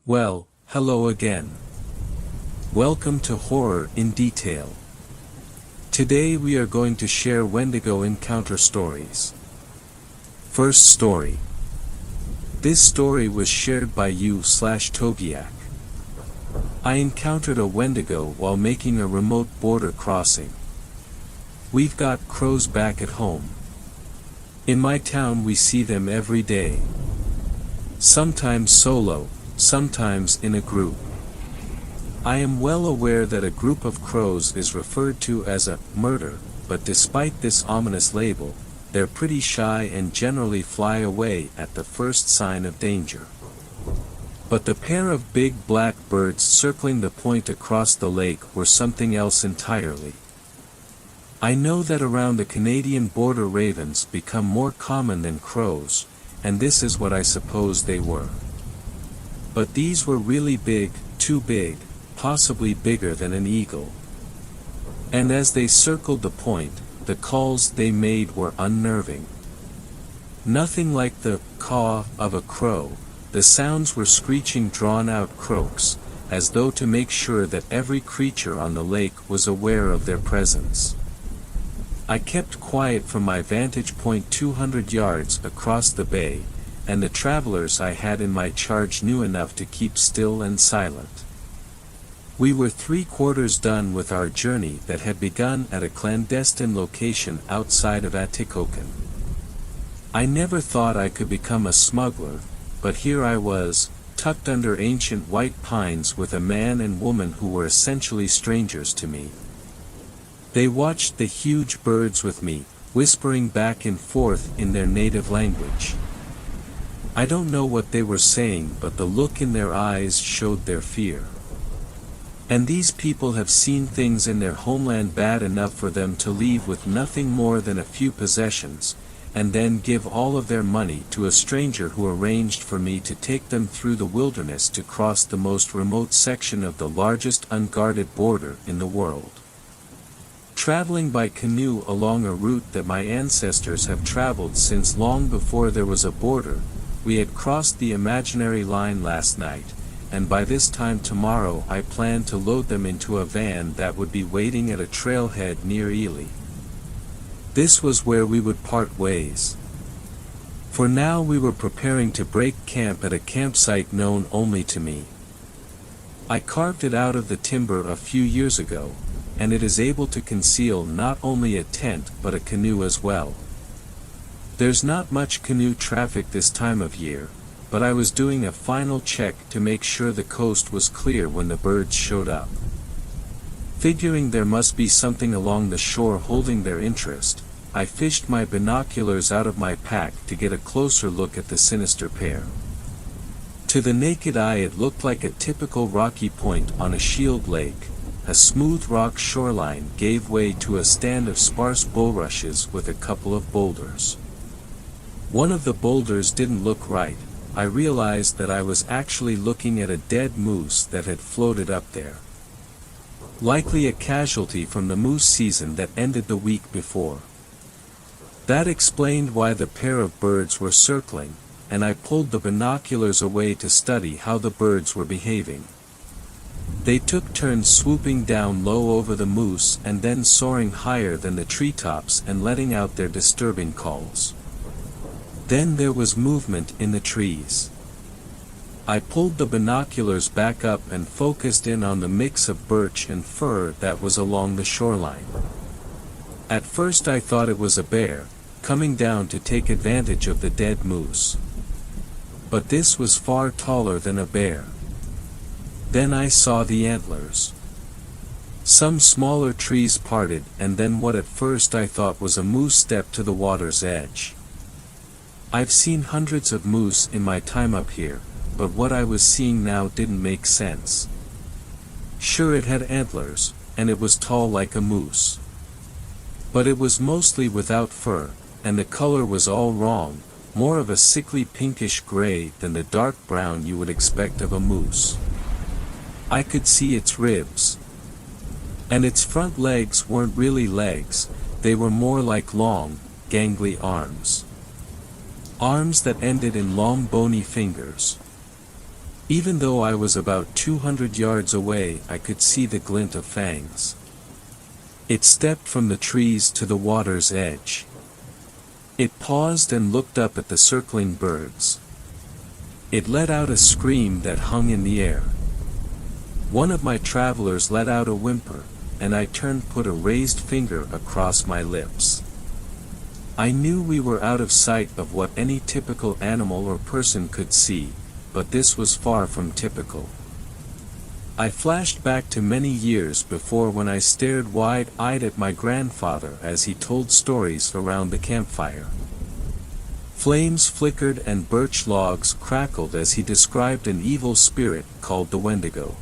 Well, hello again. Welcome to Horror in Detail. Today we are going to share Wendigo encounter stories. First story. This story was shared by you/Togiak. I encountered a Wendigo while making a remote border crossing. We've got crows back at home. In my town we see them every day. Sometimes solo, sometimes in a group. I am well aware that a group of crows is referred to as a murder, but despite this ominous label, they're pretty shy and generally fly away at the first sign of danger. But the pair of big black birds circling the point across the lake were something else entirely. I know that around the Canadian border ravens become more common than crows, and this is what I suppose they were. But these were really big, too big, possibly bigger than an eagle. And as they circled the point, the calls they made were unnerving. Nothing like the caw of a crow, the sounds were screeching drawn-out croaks, as though to make sure that every creature on the lake was aware of their presence. I kept quiet from my vantage point 200 yards across the bay, and the travelers I had in my charge knew enough to keep still and silent. We were 3/4 done with our journey that had begun at a clandestine location outside of Atikokan. I never thought I could become a smuggler, but here I was, tucked under ancient white pines with a man and woman who were essentially strangers to me. They watched the huge birds with me, whispering back and forth in their native language. I don't know what they were saying, but the look in their eyes showed their fear. And these people have seen things in their homeland bad enough for them to leave with nothing more than a few possessions, and then give all of their money to a stranger who arranged for me to take them through the wilderness to cross the most remote section of the largest unguarded border in the world. Traveling by canoe along a route that my ancestors have traveled since long before there was a border, we had crossed the imaginary line last night, and by this time tomorrow I planned to load them into a van that would be waiting at a trailhead near Ely. This was where we would part ways. For now we were preparing to break camp at a campsite known only to me. I carved it out of the timber a few years ago, and it is able to conceal not only a tent but a canoe as well. There's not much canoe traffic this time of year, but I was doing a final check to make sure the coast was clear when the birds showed up. Figuring there must be something along the shore holding their interest, I fished my binoculars out of my pack to get a closer look at the sinister pair. To the naked eye it looked like a typical rocky point on a shield lake. A smooth rock shoreline gave way to a stand of sparse bulrushes with a couple of boulders. One of the boulders didn't look right. I realized that I was actually looking at a dead moose that had floated up there. Likely a casualty from the moose season that ended the week before. That explained why the pair of birds were circling, and I pulled the binoculars away to study how the birds were behaving. They took turns swooping down low over the moose and then soaring higher than the treetops and letting out their disturbing calls. Then there was movement in the trees. I pulled the binoculars back up and focused in on the mix of birch and fir that was along the shoreline. At first I thought it was a bear, coming down to take advantage of the dead moose. But this was far taller than a bear. Then I saw the antlers. Some smaller trees parted, and then what at first I thought was a moose stepped to the water's edge. I've seen hundreds of moose in my time up here, but what I was seeing now didn't make sense. Sure, it had antlers, and it was tall like a moose. But it was mostly without fur, and the color was all wrong, more of a sickly pinkish gray than the dark brown you would expect of a moose. I could see its ribs. And its front legs weren't really legs, they were more like long, gangly arms. Arms that ended in long bony fingers. Even though I was about 200 yards away, I could see the glint of fangs. It stepped from the trees to the water's edge. It paused and looked up at the circling birds. It let out a scream that hung in the air. One of my travelers let out a whimper, and I turned, put a raised finger across my lips. I knew we were out of sight of what any typical animal or person could see, but this was far from typical. I flashed back to many years before, when I stared wide-eyed at my grandfather as he told stories around the campfire. Flames flickered and birch logs crackled as he described an evil spirit called the Wendigo.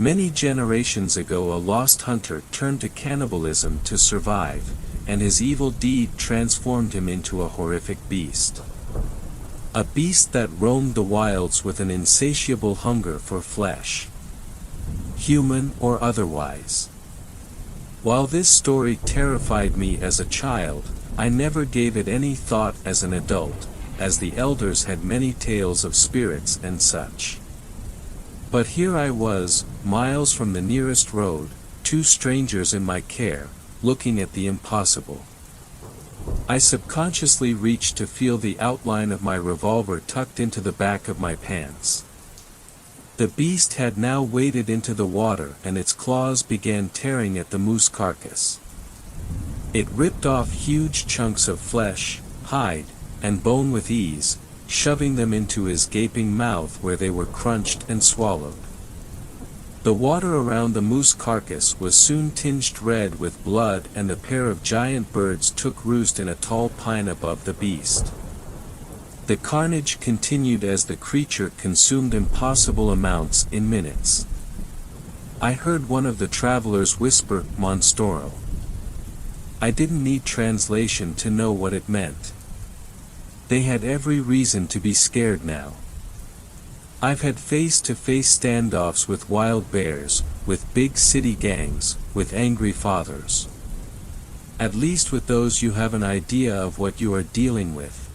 Many generations ago, a lost hunter turned to cannibalism to survive, and his evil deed transformed him into a horrific beast. A beast that roamed the wilds with an insatiable hunger for flesh, human or otherwise. While this story terrified me as a child, I never gave it any thought as an adult, as the elders had many tales of spirits and such. But here I was, miles from the nearest road, two strangers in my care, looking at the impossible. I subconsciously reached to feel the outline of my revolver tucked into the back of my pants. The beast had now waded into the water, and its claws began tearing at the moose carcass. It ripped off huge chunks of flesh, hide, and bone with ease, shoving them into his gaping mouth, where they were crunched and swallowed. The water around the moose carcass was soon tinged red with blood, and a pair of giant birds took roost in a tall pine above the beast. The carnage continued as the creature consumed impossible amounts in minutes. I heard one of the travelers whisper, "Monstro." I didn't need translation to know what it meant. They had every reason to be scared now. I've had face-to-face standoffs with wild bears, with big city gangs, with angry fathers. At least with those you have an idea of what you are dealing with.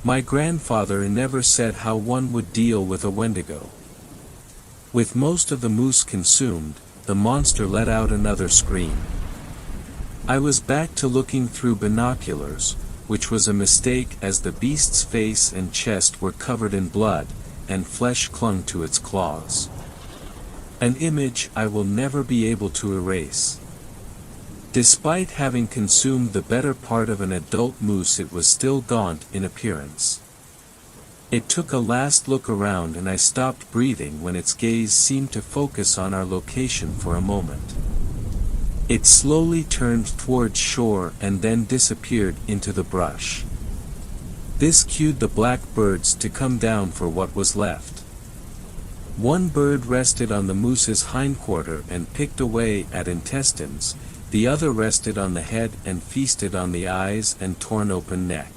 My grandfather never said how one would deal with a Wendigo. With most of the moose consumed, the monster let out another scream. I was back to looking through binoculars, which was a mistake, as the beast's face and chest were covered in blood, and flesh clung to its claws. An image I will never be able to erase. Despite having consumed the better part of an adult moose, it was still gaunt in appearance. It took a last look around, and I stopped breathing when its gaze seemed to focus on our location for a moment. It slowly turned towards shore and then disappeared into the brush. This cued the black birds to come down for what was left. One bird rested on the moose's hindquarter and picked away at intestines, the other rested on the head and feasted on the eyes and torn open neck.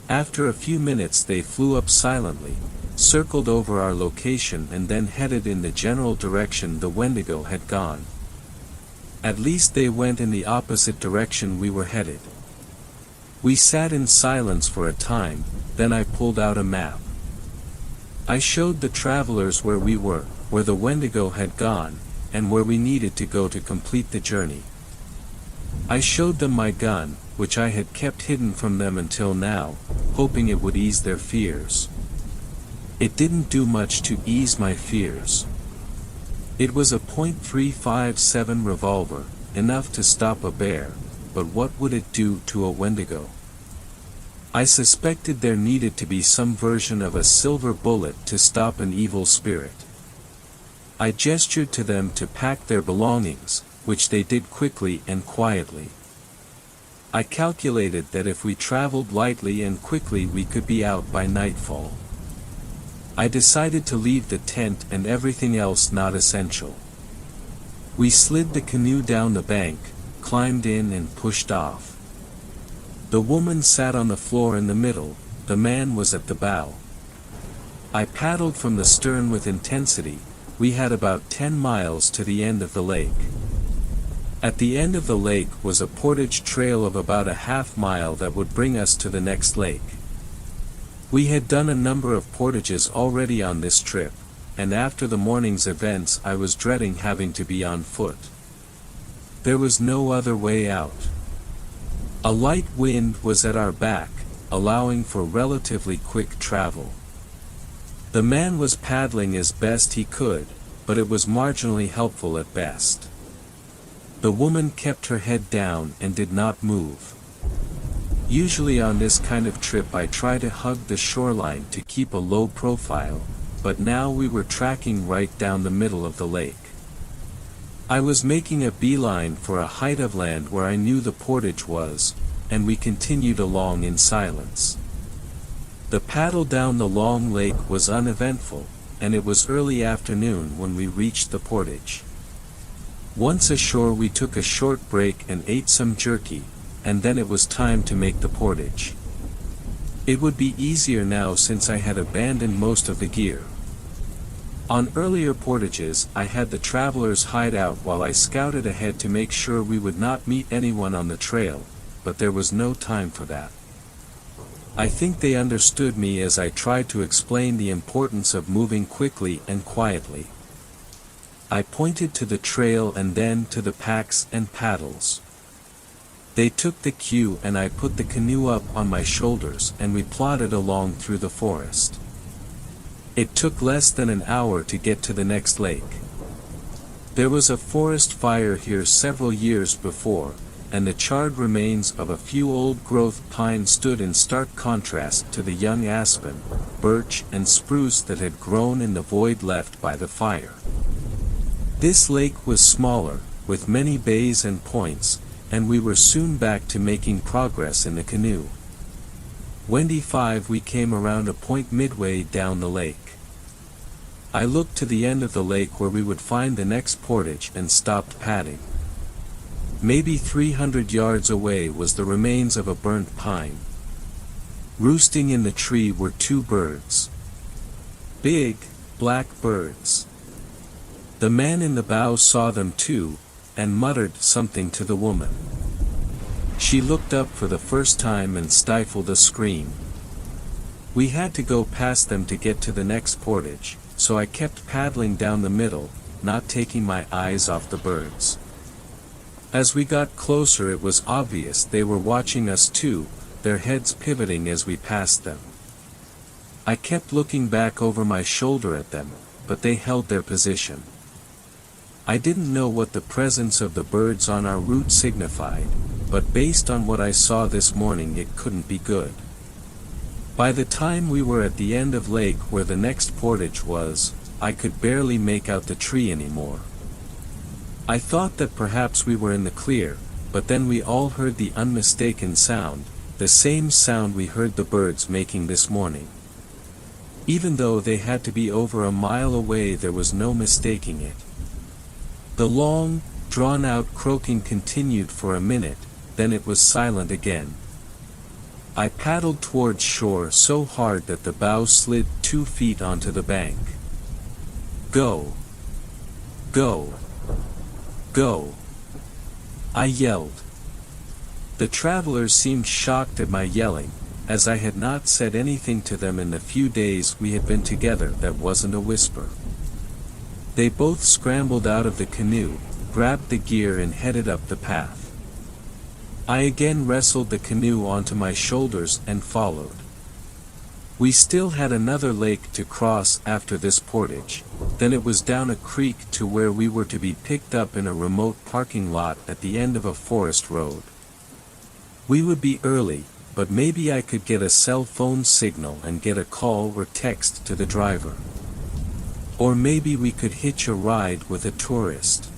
After a few minutes they flew up silently, circled over our location, and then headed in the general direction the Wendigo had gone. At least they went in the opposite direction we were headed. We sat in silence for a time, then I pulled out a map. I showed the travelers where we were, where the Wendigo had gone, and where we needed to go to complete the journey. I showed them my gun, which I had kept hidden from them until now, hoping it would ease their fears. It didn't do much to ease my fears. It was a .357 revolver, enough to stop a bear, but what would it do to a Wendigo? I suspected there needed to be some version of a silver bullet to stop an evil spirit. I gestured to them to pack their belongings, which they did quickly and quietly. I calculated that if we traveled lightly and quickly we could be out by nightfall. I decided to leave the tent and everything else not essential. We slid the canoe down the bank, climbed in and pushed off. The woman sat on the floor in the middle, the man was at the bow. I paddled from the stern with intensity. We had about 10 miles to the end of the lake. At the end of the lake was a portage trail of about a half mile that would bring us to the next lake. We had done a number of portages already on this trip, and after the morning's events I was dreading having to be on foot. There was no other way out. A light wind was at our back, allowing for relatively quick travel. The man was paddling as best he could, but it was marginally helpful at best. The woman kept her head down and did not move. Usually on this kind of trip I try to hug the shoreline to keep a low profile, but now we were tracking right down the middle of the lake. I was making a beeline for a height of land where I knew the portage was, and we continued along in silence. The paddle down the long lake was uneventful, and it was early afternoon when we reached the portage. Once ashore we took a short break and ate some jerky, and then it was time to make the portage. It would be easier now since I had abandoned most of the gear. On earlier portages I had the travelers hide out while I scouted ahead to make sure we would not meet anyone on the trail, but there was no time for that. I think they understood me as I tried to explain the importance of moving quickly and quietly. I pointed to the trail and then to the packs and paddles. They took the cue and I put the canoe up on my shoulders and we plodded along through the forest. It took less than an hour to get to the next lake. There was a forest fire here several years before, and the charred remains of a few old-growth pines stood in stark contrast to the young aspen, birch and spruce that had grown in the void left by the fire. This lake was smaller, with many bays and points, and we were soon back to making progress in the canoe. Wendy 5 we came around a point midway down the lake. I looked to the end of the lake where we would find the next portage and stopped padding. Maybe 300 yards away was the remains of a burnt pine. Roosting in the tree were two birds. Big, black birds. The man in the bow saw them too, and muttered something to the woman. She looked up for the first time and stifled a scream. We had to go past them to get to the next portage, so I kept paddling down the middle, not taking my eyes off the birds. As we got closer it was obvious they were watching us too, their heads pivoting as we passed them. I kept looking back over my shoulder at them, but they held their position. I didn't know what the presence of the birds on our route signified, but based on what I saw this morning it couldn't be good. By the time we were at the end of lake where the next portage was, I could barely make out the tree anymore. I thought that perhaps we were in the clear, but then we all heard the unmistakable sound, the same sound we heard the birds making this morning. Even though they had to be over a mile away there was no mistaking it. The long, drawn-out croaking continued for a minute, then it was silent again. I paddled towards shore so hard that the bow slid 2 feet onto the bank. Go! Go! Go! I yelled. The travelers seemed shocked at my yelling, as I had not said anything to them in the few days we had been together that wasn't a whisper. They both scrambled out of the canoe, grabbed the gear and headed up the path. I again wrestled the canoe onto my shoulders and followed. We still had another lake to cross after this portage, then it was down a creek to where we were to be picked up in a remote parking lot at the end of a forest road. We would be early, but maybe I could get a cell phone signal and get a call or text to the driver. Or maybe we could hitch a ride with a tourist.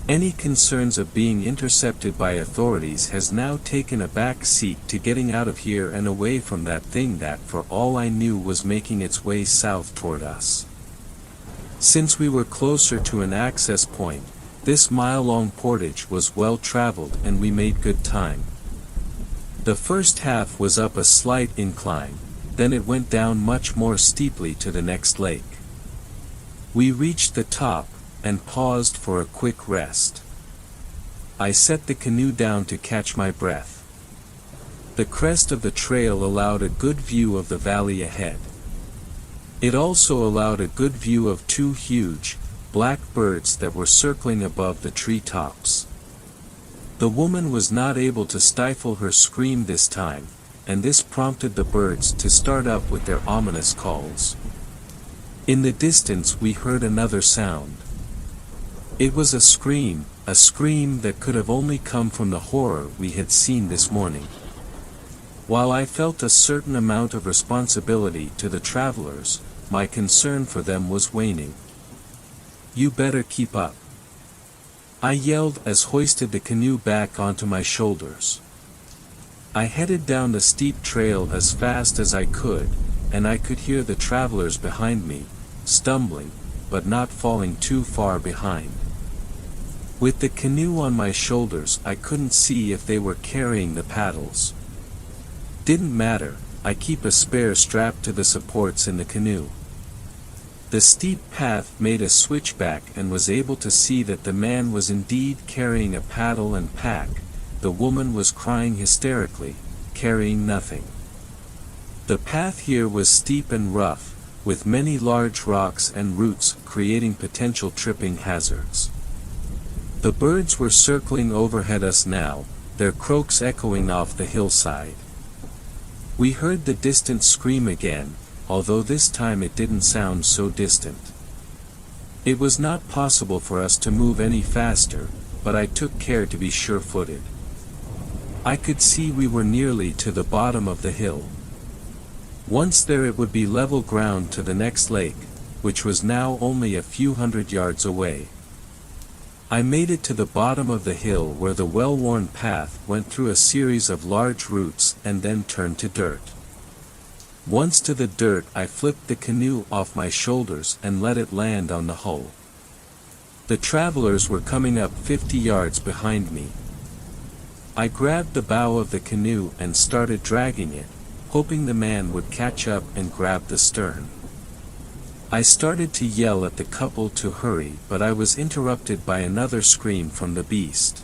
Any concerns of being intercepted by authorities has now taken a back seat to getting out of here and away from that thing that for all I knew was making its way south toward us. Since we were closer to an access point, this mile-long portage was well traveled and we made good time. The first half was up a slight incline, then it went down much more steeply to the next lake. We reached the top, and paused for a quick rest. I set the canoe down to catch my breath. The crest of the trail allowed a good view of the valley ahead. It also allowed a good view of two huge, black birds that were circling above the tree tops. The woman was not able to stifle her scream this time, and this prompted the birds to start up with their ominous calls. In the distance we heard another sound. It was a scream that could have only come from the horror we had seen this morning. While I felt a certain amount of responsibility to the travelers, my concern for them was waning. "You better keep up," I yelled as hoisted the canoe back onto my shoulders. I headed down the steep trail as fast as I could, and I could hear the travelers behind me, stumbling, but not falling too far behind. With the canoe on my shoulders, I couldn't see if they were carrying the paddles. Didn't matter, I keep a spare strapped to the supports in the canoe. The steep path made a switchback and was able to see that the man was indeed carrying a paddle and pack. The woman was crying hysterically, carrying nothing. The path here was steep and rough, with many large rocks and roots creating potential tripping hazards. The birds were circling overhead us now, their croaks echoing off the hillside. We heard the distant scream again, although this time it didn't sound so distant. It was not possible for us to move any faster, but I took care to be sure-footed. I could see we were nearly to the bottom of the hill. Once there it would be level ground to the next lake, which was now only a few hundred yards away. I made it to the bottom of the hill where the well-worn path went through a series of large roots and then turned to dirt. Once to the dirt, I flipped the canoe off my shoulders and let it land on the hull. The travelers were coming up 50 yards behind me. I grabbed the bow of the canoe and started dragging it, hoping the man would catch up and grab the stern. I started to yell at the couple to hurry, but I was interrupted by another scream from the beast.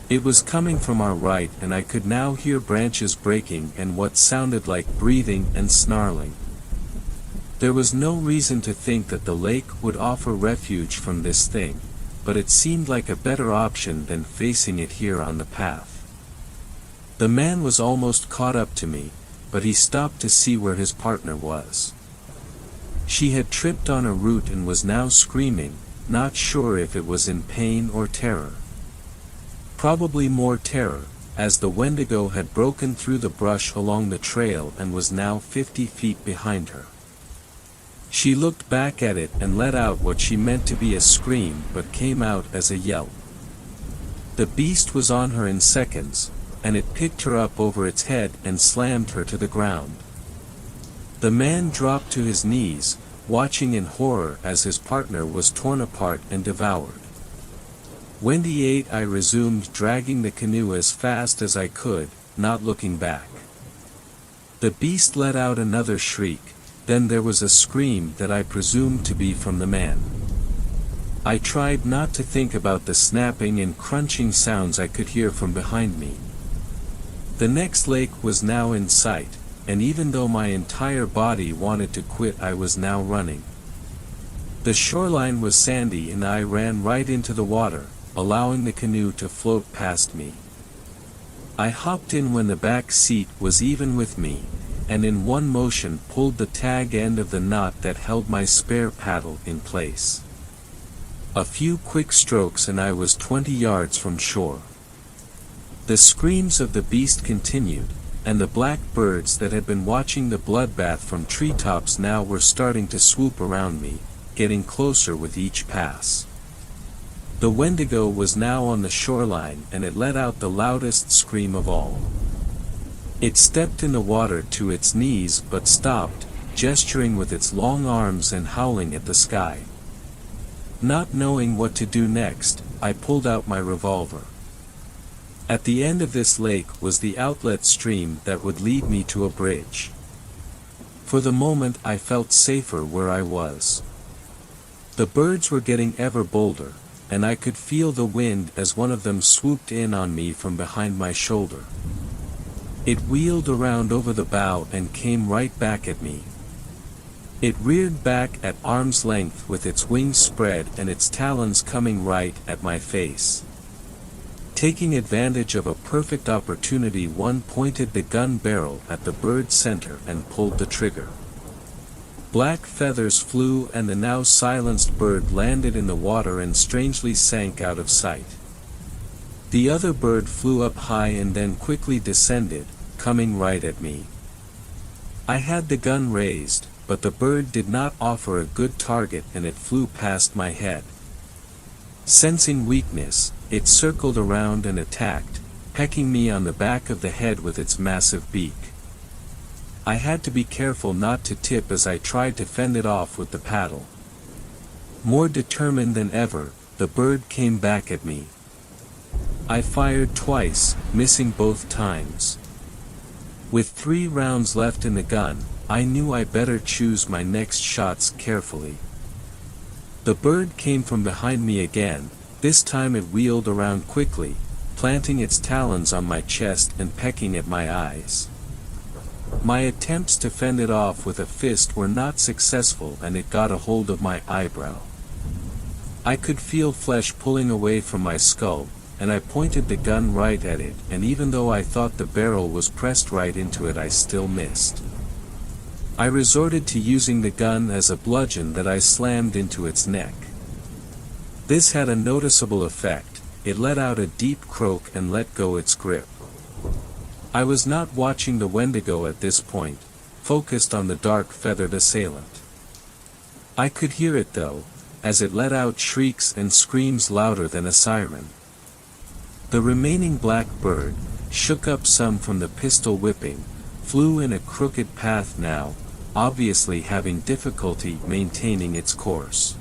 It was coming from our right, and I could now hear branches breaking and what sounded like breathing and snarling. There was no reason to think that the lake would offer refuge from this thing, but it seemed like a better option than facing it here on the path. The man was almost caught up to me, but he stopped to see where his partner was. She had tripped on a root and was now screaming, not sure if it was in pain or terror. Probably more terror, as the Wendigo had broken through the brush along the trail and was now 50 feet behind her. She looked back at it and let out what she meant to be a scream but came out as a yelp. The beast was on her in seconds, and it picked her up over its head and slammed her to the ground. The man dropped to his knees, watching in horror as his partner was torn apart and devoured. Wendy ate. I resumed dragging the canoe as fast as I could, not looking back. The beast let out another shriek, then there was a scream that I presumed to be from the man. I tried not to think about the snapping and crunching sounds I could hear from behind me. The next lake was now in sight, and even though my entire body wanted to quit, I was now running. The shoreline was sandy and I ran right into the water, allowing the canoe to float past me. I hopped in when the back seat was even with me, and in one motion pulled the tag end of the knot that held my spare paddle in place. A few quick strokes and I was 20 yards from shore. The screams of the beast continued, and the black birds that had been watching the bloodbath from treetops now were starting to swoop around me, getting closer with each pass. The Wendigo was now on the shoreline and it let out the loudest scream of all. It stepped in the water to its knees but stopped, gesturing with its long arms and howling at the sky. Not knowing what to do next, I pulled out my revolver. At the end of this lake was the outlet stream that would lead me to a bridge. For the moment I felt safer where I was. The birds were getting ever bolder, and I could feel the wind as one of them swooped in on me from behind my shoulder. It wheeled around over the bow and came right back at me. It reared back at arm's length with its wings spread and its talons coming right at my face. Taking advantage of a perfect opportunity, one pointed the gun barrel at the bird's center and pulled the trigger. Black feathers flew and the now silenced bird landed in the water and strangely sank out of sight. The other bird flew up high and then quickly descended, coming right at me. I had the gun raised, but the bird did not offer a good target and it flew past my head. Sensing weakness, it circled around and attacked, pecking me on the back of the head with its massive beak. I had to be careful not to tip as I tried to fend it off with the paddle. More determined than ever, the bird came back at me. I fired twice, missing both times. With 3 rounds left in the gun, I knew I better choose my next shots carefully. The bird came from behind me again. This time it wheeled around quickly, planting its talons on my chest and pecking at my eyes. My attempts to fend it off with a fist were not successful and it got a hold of my eyebrow. I could feel flesh pulling away from my skull, and I pointed the gun right at it, and even though I thought the barrel was pressed right into it, I still missed. I resorted to using the gun as a bludgeon that I slammed into its neck. This had a noticeable effect. It let out a deep croak and let go its grip. I was not watching the Wendigo at this point, focused on the dark feathered assailant. I could hear it though, as it let out shrieks and screams louder than a siren. The remaining black bird, shook up some from the pistol whipping, flew in a crooked path now, obviously having difficulty maintaining its course.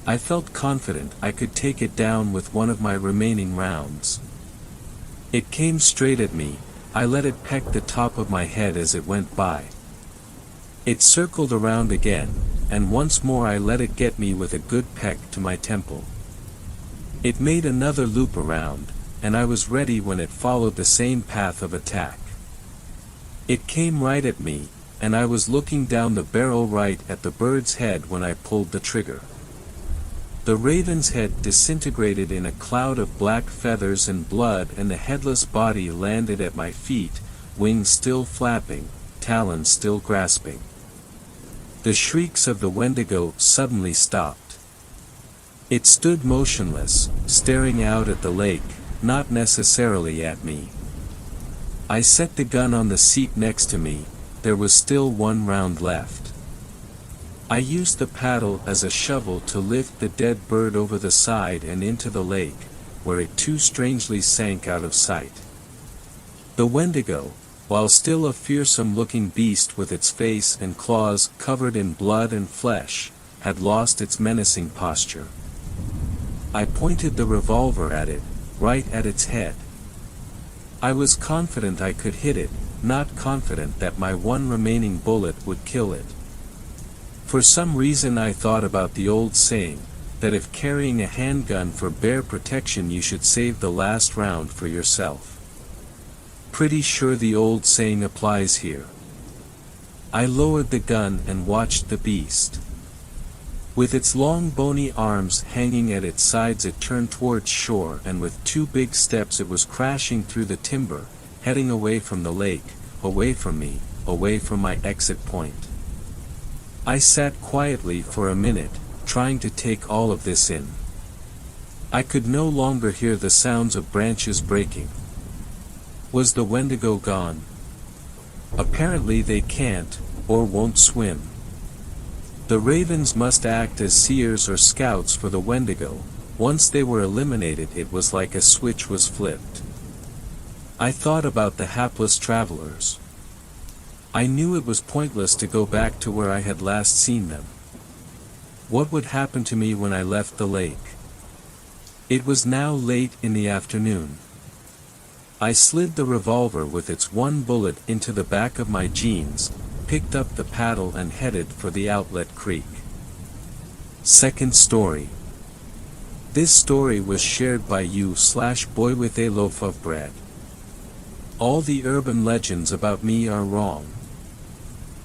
I felt confident I could take it down with one of my remaining rounds. It came straight at me. I let it peck the top of my head as it went by. It circled around again, and once more I let it get me with a good peck to my temple. It made another loop around, and I was ready when it followed the same path of attack. It came right at me, and I was looking down the barrel right at the bird's head when I pulled the trigger. The raven's head disintegrated in a cloud of black feathers and blood, and the headless body landed at my feet, wings still flapping, talons still grasping. The shrieks of the Wendigo suddenly stopped. It stood motionless, staring out at the lake, not necessarily at me. I set the gun on the seat next to me. There was still 1 round left. I used the paddle as a shovel to lift the dead bird over the side and into the lake, where it too strangely sank out of sight. The Wendigo, while still a fearsome-looking beast with its face and claws covered in blood and flesh, had lost its menacing posture. I pointed the revolver at it, right at its head. I was confident I could hit it, not confident that my 1 remaining bullet would kill it. For some reason I thought about the old saying, that if carrying a handgun for bear protection you should save the last round for yourself. Pretty sure the old saying applies here. I lowered the gun and watched the beast. With its long bony arms hanging at its sides it turned towards shore, and with 2 big steps it was crashing through the timber, heading away from the lake, away from me, away from my exit point. I sat quietly for a minute, trying to take all of this in. I could no longer hear the sounds of branches breaking. Was the Wendigo gone? Apparently they can't, or won't swim. The ravens must act as seers or scouts for the Wendigo. Once they were eliminated it was like a switch was flipped. I thought about the hapless travelers. I knew it was pointless to go back to where I had last seen them. What would happen to me when I left the lake? It was now late in the afternoon. I slid the revolver with its 1 bullet into the back of my jeans, picked up the paddle and headed for the outlet creek. Second story. This story was shared by you/boy with a loaf of bread. all the urban legends about me are wrong.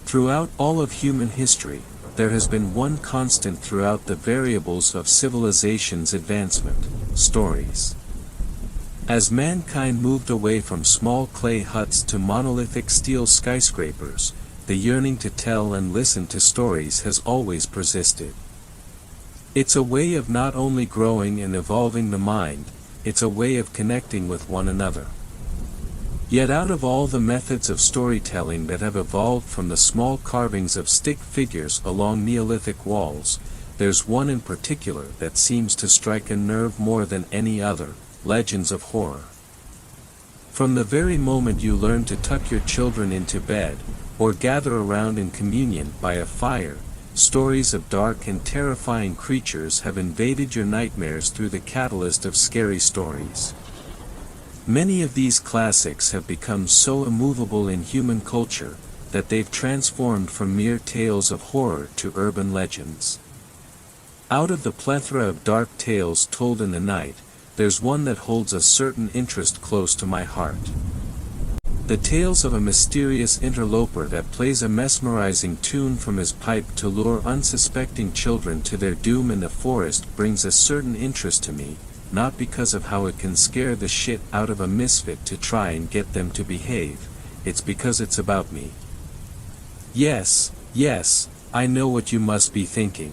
Throughout all of human history, there has been one constant throughout the variables of civilization's advancement: stories. As mankind moved away from small clay huts to monolithic steel skyscrapers, the yearning to tell and listen to stories has always persisted. It's a way of not only growing and evolving the mind, it's a way of connecting with one another. Yet out of all the methods of storytelling that have evolved from the small carvings of stick figures along Neolithic walls, there's one in particular that seems to strike a nerve more than any other: legends of horror. From the very moment you learn to tuck your children into bed, or gather around in communion by a fire, stories of dark and terrifying creatures have invaded your nightmares through the catalyst of scary stories. Many of these classics have become so immovable in human culture, that they've transformed from mere tales of horror to urban legends. Out of the plethora of dark tales told in the night, there's one that holds a certain interest close to my heart. The tales of a mysterious interloper that plays a mesmerizing tune from his pipe to lure unsuspecting children to their doom in the forest brings a certain interest to me, not because of how it can scare the shit out of a misfit to try and get them to behave, it's because it's about me. Yes, I know what you must be thinking.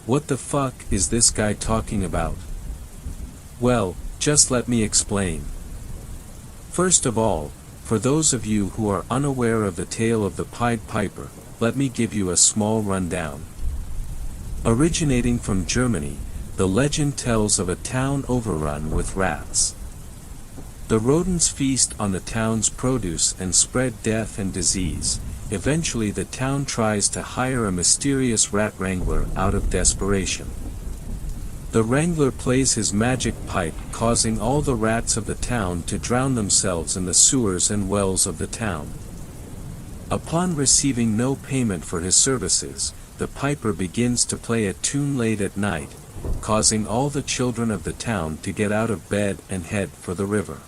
What the fuck is this guy talking about? Well, just let me explain. First of all, for those of you who are unaware of the tale of the Pied Piper, let me give you a small rundown. Originating from Germany, the legend tells of a town overrun with rats. The rodents feast on the town's produce and spread death and disease. Eventually the town tries to hire a mysterious rat wrangler out of desperation. The wrangler plays his magic pipe, causing all the rats of the town to drown themselves in the sewers and wells of the town. Upon receiving no payment for his services, the piper begins to play a tune late at night, causing all the children of the town to get out of bed and head for the river.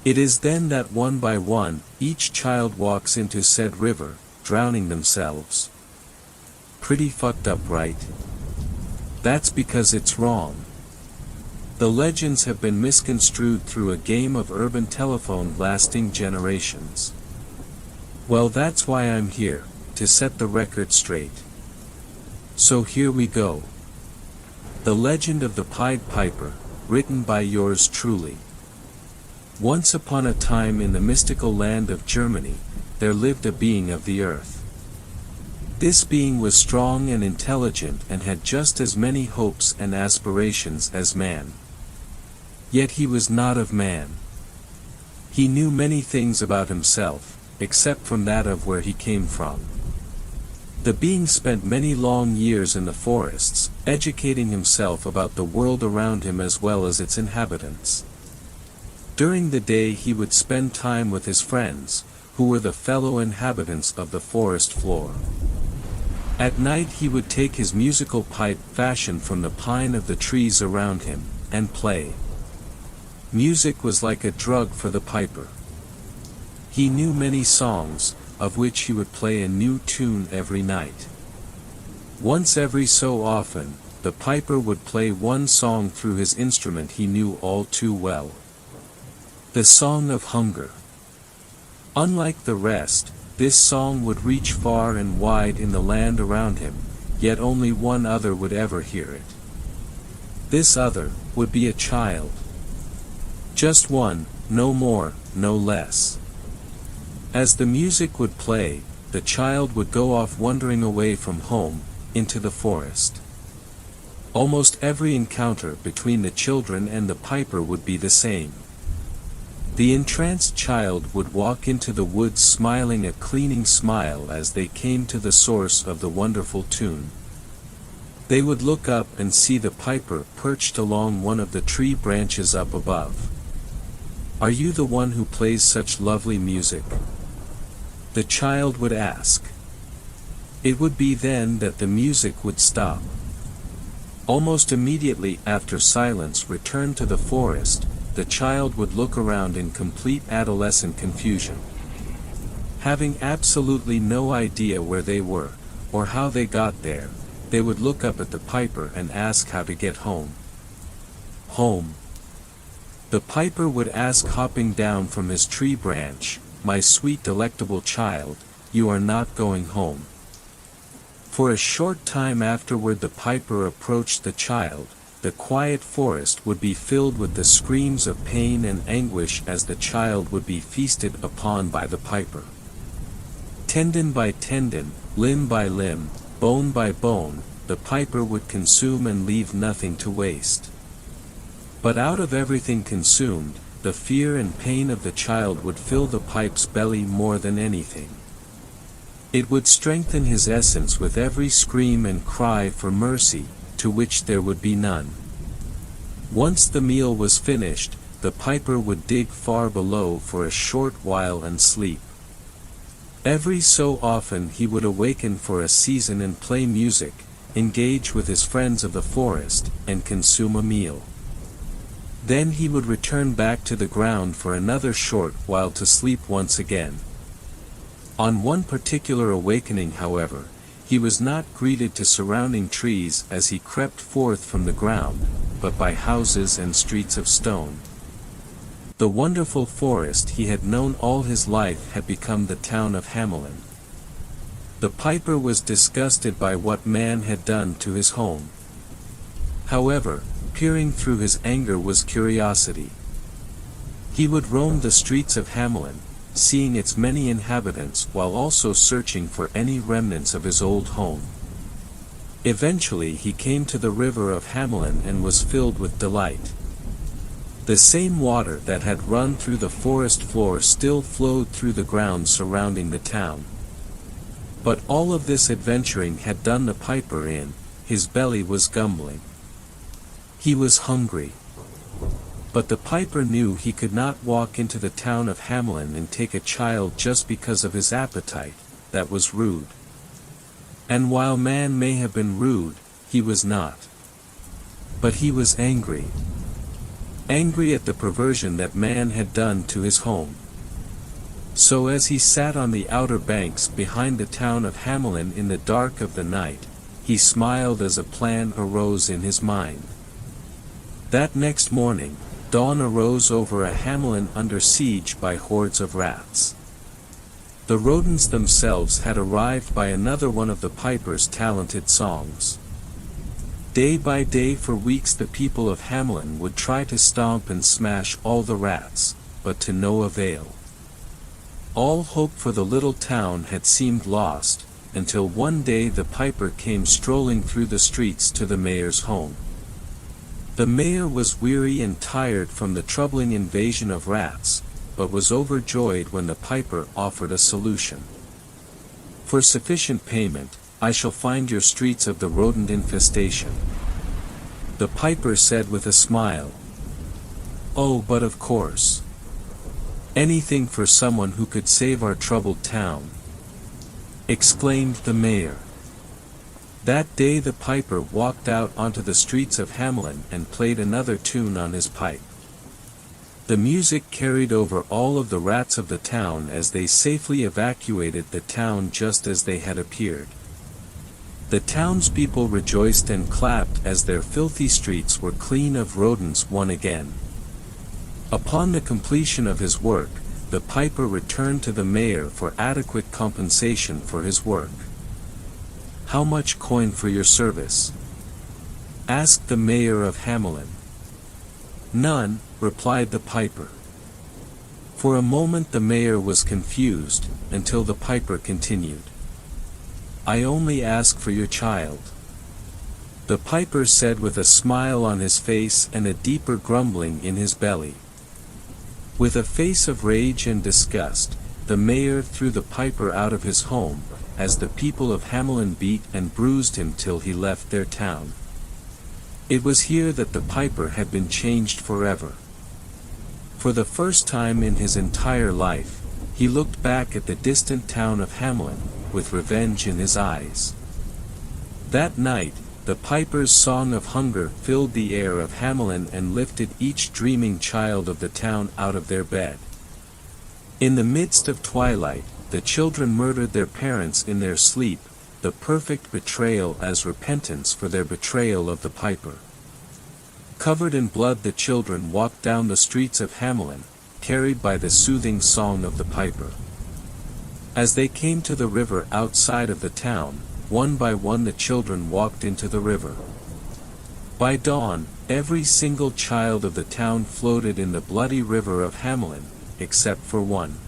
It is then that one by one, each child walks into said river, drowning themselves. Pretty fucked up, right? That's because it's wrong. The legends have been misconstrued through a game of urban telephone lasting generations. Well, that's why I'm here, to set the record straight. So here we go. The Legend of the Pied Piper, written by yours truly. Once upon a time in the mystical land of Germany, there lived a being of the earth. This being was strong and intelligent and had just as many hopes and aspirations as man. Yet he was not of man. He knew many things about himself, except from that of where he came from. The being spent many long years in the forests, educating himself about the world around him as well as its inhabitants. During the day he would spend time with his friends, who were the fellow inhabitants of the forest floor. At night he would take his musical pipe fashioned from the pine of the trees around him, and play. Music was like a drug for the piper. He knew many songs, of which he would play a new tune every night. Once every so often, the piper would play one song through his instrument he knew all too well. The Song of Hunger. Unlike the rest, this song would reach far and wide in the land around him, yet only one other would ever hear it. This other would be a child. Just one, no more, no less. As the music would play, the child would go off wandering away from home, into the forest. Almost every encounter between the children and the piper would be the same. The entranced child would walk into the woods smiling a cleaning smile as they came to the source of the wonderful tune. They would look up and see the piper perched along one of the tree branches up above. "Are you the one who plays such lovely music?" the child would ask. It would be then that the music would stop. Almost immediately after silence returned to the forest, the child would look around in complete adolescent confusion. Having absolutely no idea where they were, or how they got there, they would look up at the piper and ask how to get home. Home. The piper would ask, hopping down from his tree branch, "My sweet delectable child, you are not going home." For a short time afterward the piper approached the child. The quiet forest would be filled with the screams of pain and anguish as the child would be feasted upon by the piper. Tendon by tendon, limb by limb, bone by bone, the piper would consume and leave nothing to waste. But out of everything consumed, the fear and pain of the child would fill the pipe's belly more than anything. It would strengthen his essence with every scream and cry for mercy, to which there would be none. Once the meal was finished, the piper would dig far below for a short while and sleep. Every so often he would awaken for a season and play music, engage with his friends of the forest, and consume a meal. Then he would return back to the ground for another short while to sleep once again. On one particular awakening, however, he was not greeted to surrounding trees as he crept forth from the ground, but by houses and streets of stone. The wonderful forest he had known all his life had become the town of Hamelin. The piper was disgusted by what man had done to his home. However, peering through his anger was curiosity. He would roam the streets of Hamelin, seeing its many inhabitants while also searching for any remnants of his old home. Eventually he came to the river of Hamelin and was filled with delight. The same water that had run through the forest floor still flowed through the ground surrounding the town. But all of this adventuring had done the piper in, his belly was grumbling. He was hungry. But the piper knew he could not walk into the town of Hamelin and take a child just because of his appetite. That was rude. And while man may have been rude, he was not. But he was angry. Angry at the perversion that man had done to his home. So as he sat on the outer banks behind the town of Hamelin in the dark of the night, he smiled as a plan arose in his mind. That next morning, dawn arose over a Hamelin under siege by hordes of rats. The rodents themselves had arrived by another one of the piper's talented songs. Day by day for weeks the people of Hamelin would try to stomp and smash all the rats, but to no avail. All hope for the little town had seemed lost, until one day the piper came strolling through the streets to the mayor's home. The mayor was weary and tired from the troubling invasion of rats, but was overjoyed when the piper offered a solution. "For sufficient payment, I shall find your streets of the rodent infestation." The piper said with a smile. "Oh, but of course. Anything for someone who could save our troubled town," exclaimed the mayor. That day the piper walked out onto the streets of Hamelin and played another tune on his pipe. The music carried over all of the rats of the town as they safely evacuated the town just as they had appeared. The townspeople rejoiced and clapped as their filthy streets were clean of rodents once again. Upon the completion of his work, the piper returned to the mayor for adequate compensation for his work. "How much coin for your service?" asked the mayor of Hamelin. "None," replied the piper. For a moment the mayor was confused, until the piper continued. "I only ask for your child," the piper said with a smile on his face and a deeper grumbling in his belly. With a face of rage and disgust, the mayor threw the piper out of his home, as the people of Hamelin beat and bruised him till he left their town. It was here that the piper had been changed forever. For the first time in his entire life, he looked back at the distant town of Hamelin, with revenge in his eyes. That night, the piper's song of hunger filled the air of Hamelin and lifted each dreaming child of the town out of their bed. In the midst of twilight, the children murdered their parents in their sleep, the perfect betrayal as repentance for their betrayal of the piper. Covered in blood, the children walked down the streets of Hamelin, carried by the soothing song of the piper. As they came to the river outside of the town, one by one the children walked into the river. By dawn, every single child of the town floated in the bloody river of Hamelin, except for one.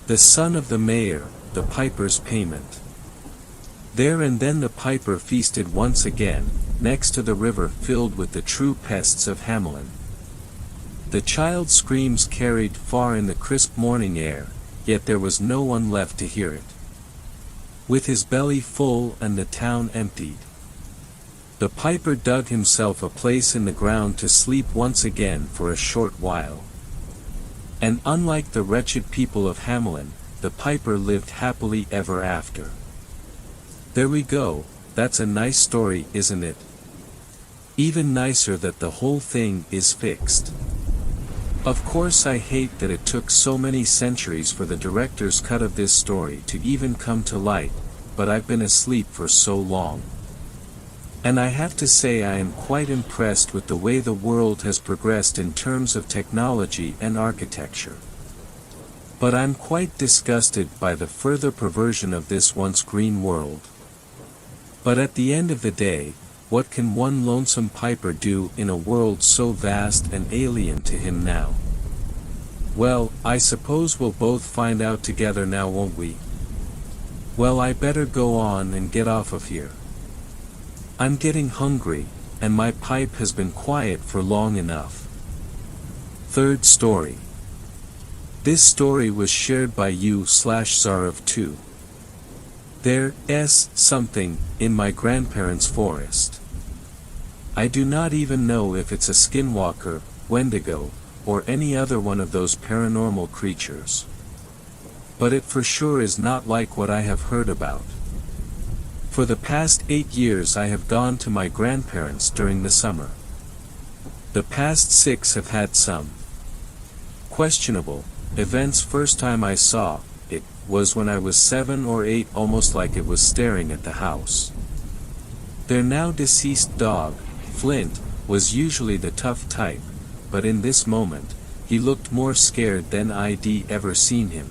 The son of the mayor, the piper's payment. There and then the piper feasted once again, next to the river filled with the true pests of Hamelin. The child's screams carried far in the crisp morning air, yet there was no one left to hear it. With his belly full and the town emptied, the piper dug himself a place in the ground to sleep once again for a short while. And unlike the wretched people of Hamelin, the piper lived happily ever after. There we go, that's a nice story, isn't it? Even nicer that the whole thing is fixed. Of course I hate that it took so many centuries for the director's cut of this story to even come to light, but I've been asleep for so long. And I have to say I am quite impressed with the way the world has progressed in terms of technology and architecture. But I'm quite disgusted by the further perversion of this once green world. But at the end of the day, what can one lonesome piper do in a world so vast and alien to him now? Well, I suppose we'll both find out together now, won't we? Well, I better go on and get off of here. I'm getting hungry, and my pipe has been quiet for long enough. Third story. This story was shared by you/Czar of 2. There's something in my grandparents' forest. I do not even know if it's a skinwalker, Wendigo, or any other one of those paranormal creatures. But it for sure is not like what I have heard about. For the past 8 years I have gone to my grandparents during the summer. The past 6 have had some questionable events. First time I saw it was when I was 7 or 8, almost like it was staring at the house. Their now deceased dog, Flint, was usually the tough type, but in this moment, he looked more scared than I'd ever seen him.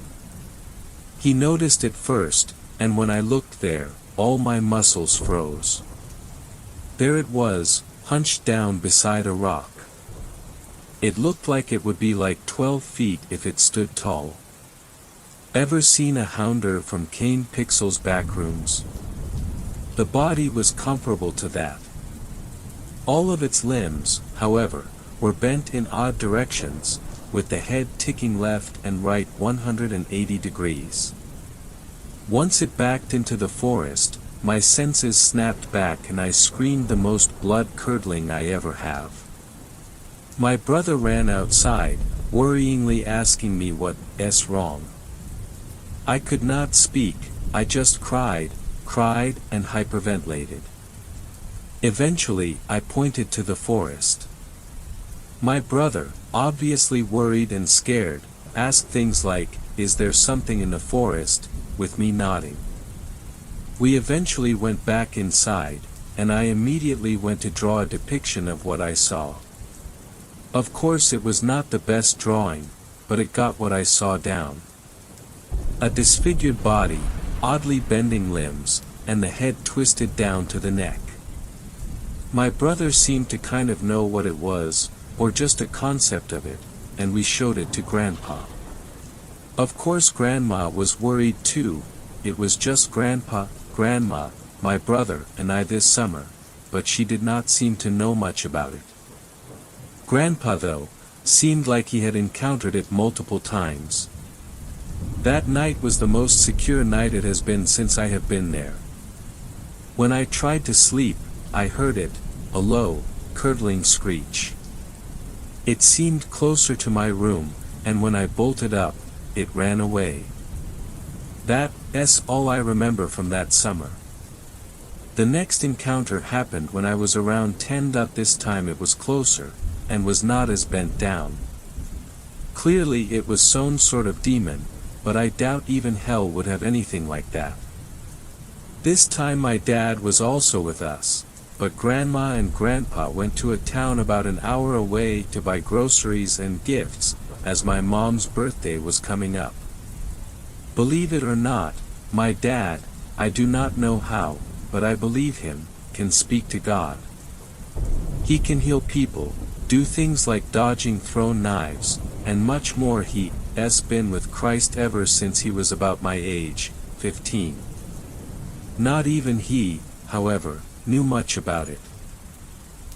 He noticed it first, and when I looked there, all my muscles froze. There it was, hunched down beside a rock. It looked like it would be like 12 feet if it stood tall. Ever seen a hounder from Kane Pixel's Backrooms? The body was comparable to that. All of its limbs, however, were bent in odd directions, with the head ticking left and right 180 degrees. Once it backed into the forest, my senses snapped back and I screamed the most blood-curdling I ever have. My brother ran outside, worryingly asking me what's wrong. I could not speak, I just cried and hyperventilated. Eventually, I pointed to the forest. My brother, obviously worried and scared, asked things like, "Is there something in the forest?" with me nodding. We eventually went back inside, and I immediately went to draw a depiction of what I saw. Of course it was not the best drawing, but it got what I saw down. A disfigured body, oddly bending limbs, and the head twisted down to the neck. My brother seemed to kind of know what it was, or just a concept of it, and we showed it to Grandpa. Of course Grandma was worried too. It was just Grandpa, Grandma, my brother, and I this summer, but she did not seem to know much about it. Grandpa, though, seemed like he had encountered it multiple times. That night was the most secure night it has been since I have been there. When I tried to sleep, I heard it, a low, curdling screech. It seemed closer to my room, and when I bolted up, it ran away. That's all I remember from that summer. The next encounter happened when I was around 10. This time it was closer, and was not as bent down. Clearly it was some sort of demon, but I doubt even hell would have anything like that. This time my dad was also with us, but Grandma and Grandpa went to a town about an hour away to buy groceries and gifts, as my mom's birthday was coming up. Believe it or not, my dad, I do not know how, but I believe him, can speak to God. He can heal people, do things like dodging thrown knives, and much more. He has been with Christ ever since he was about my age, 15. Not even he, however, knew much about it.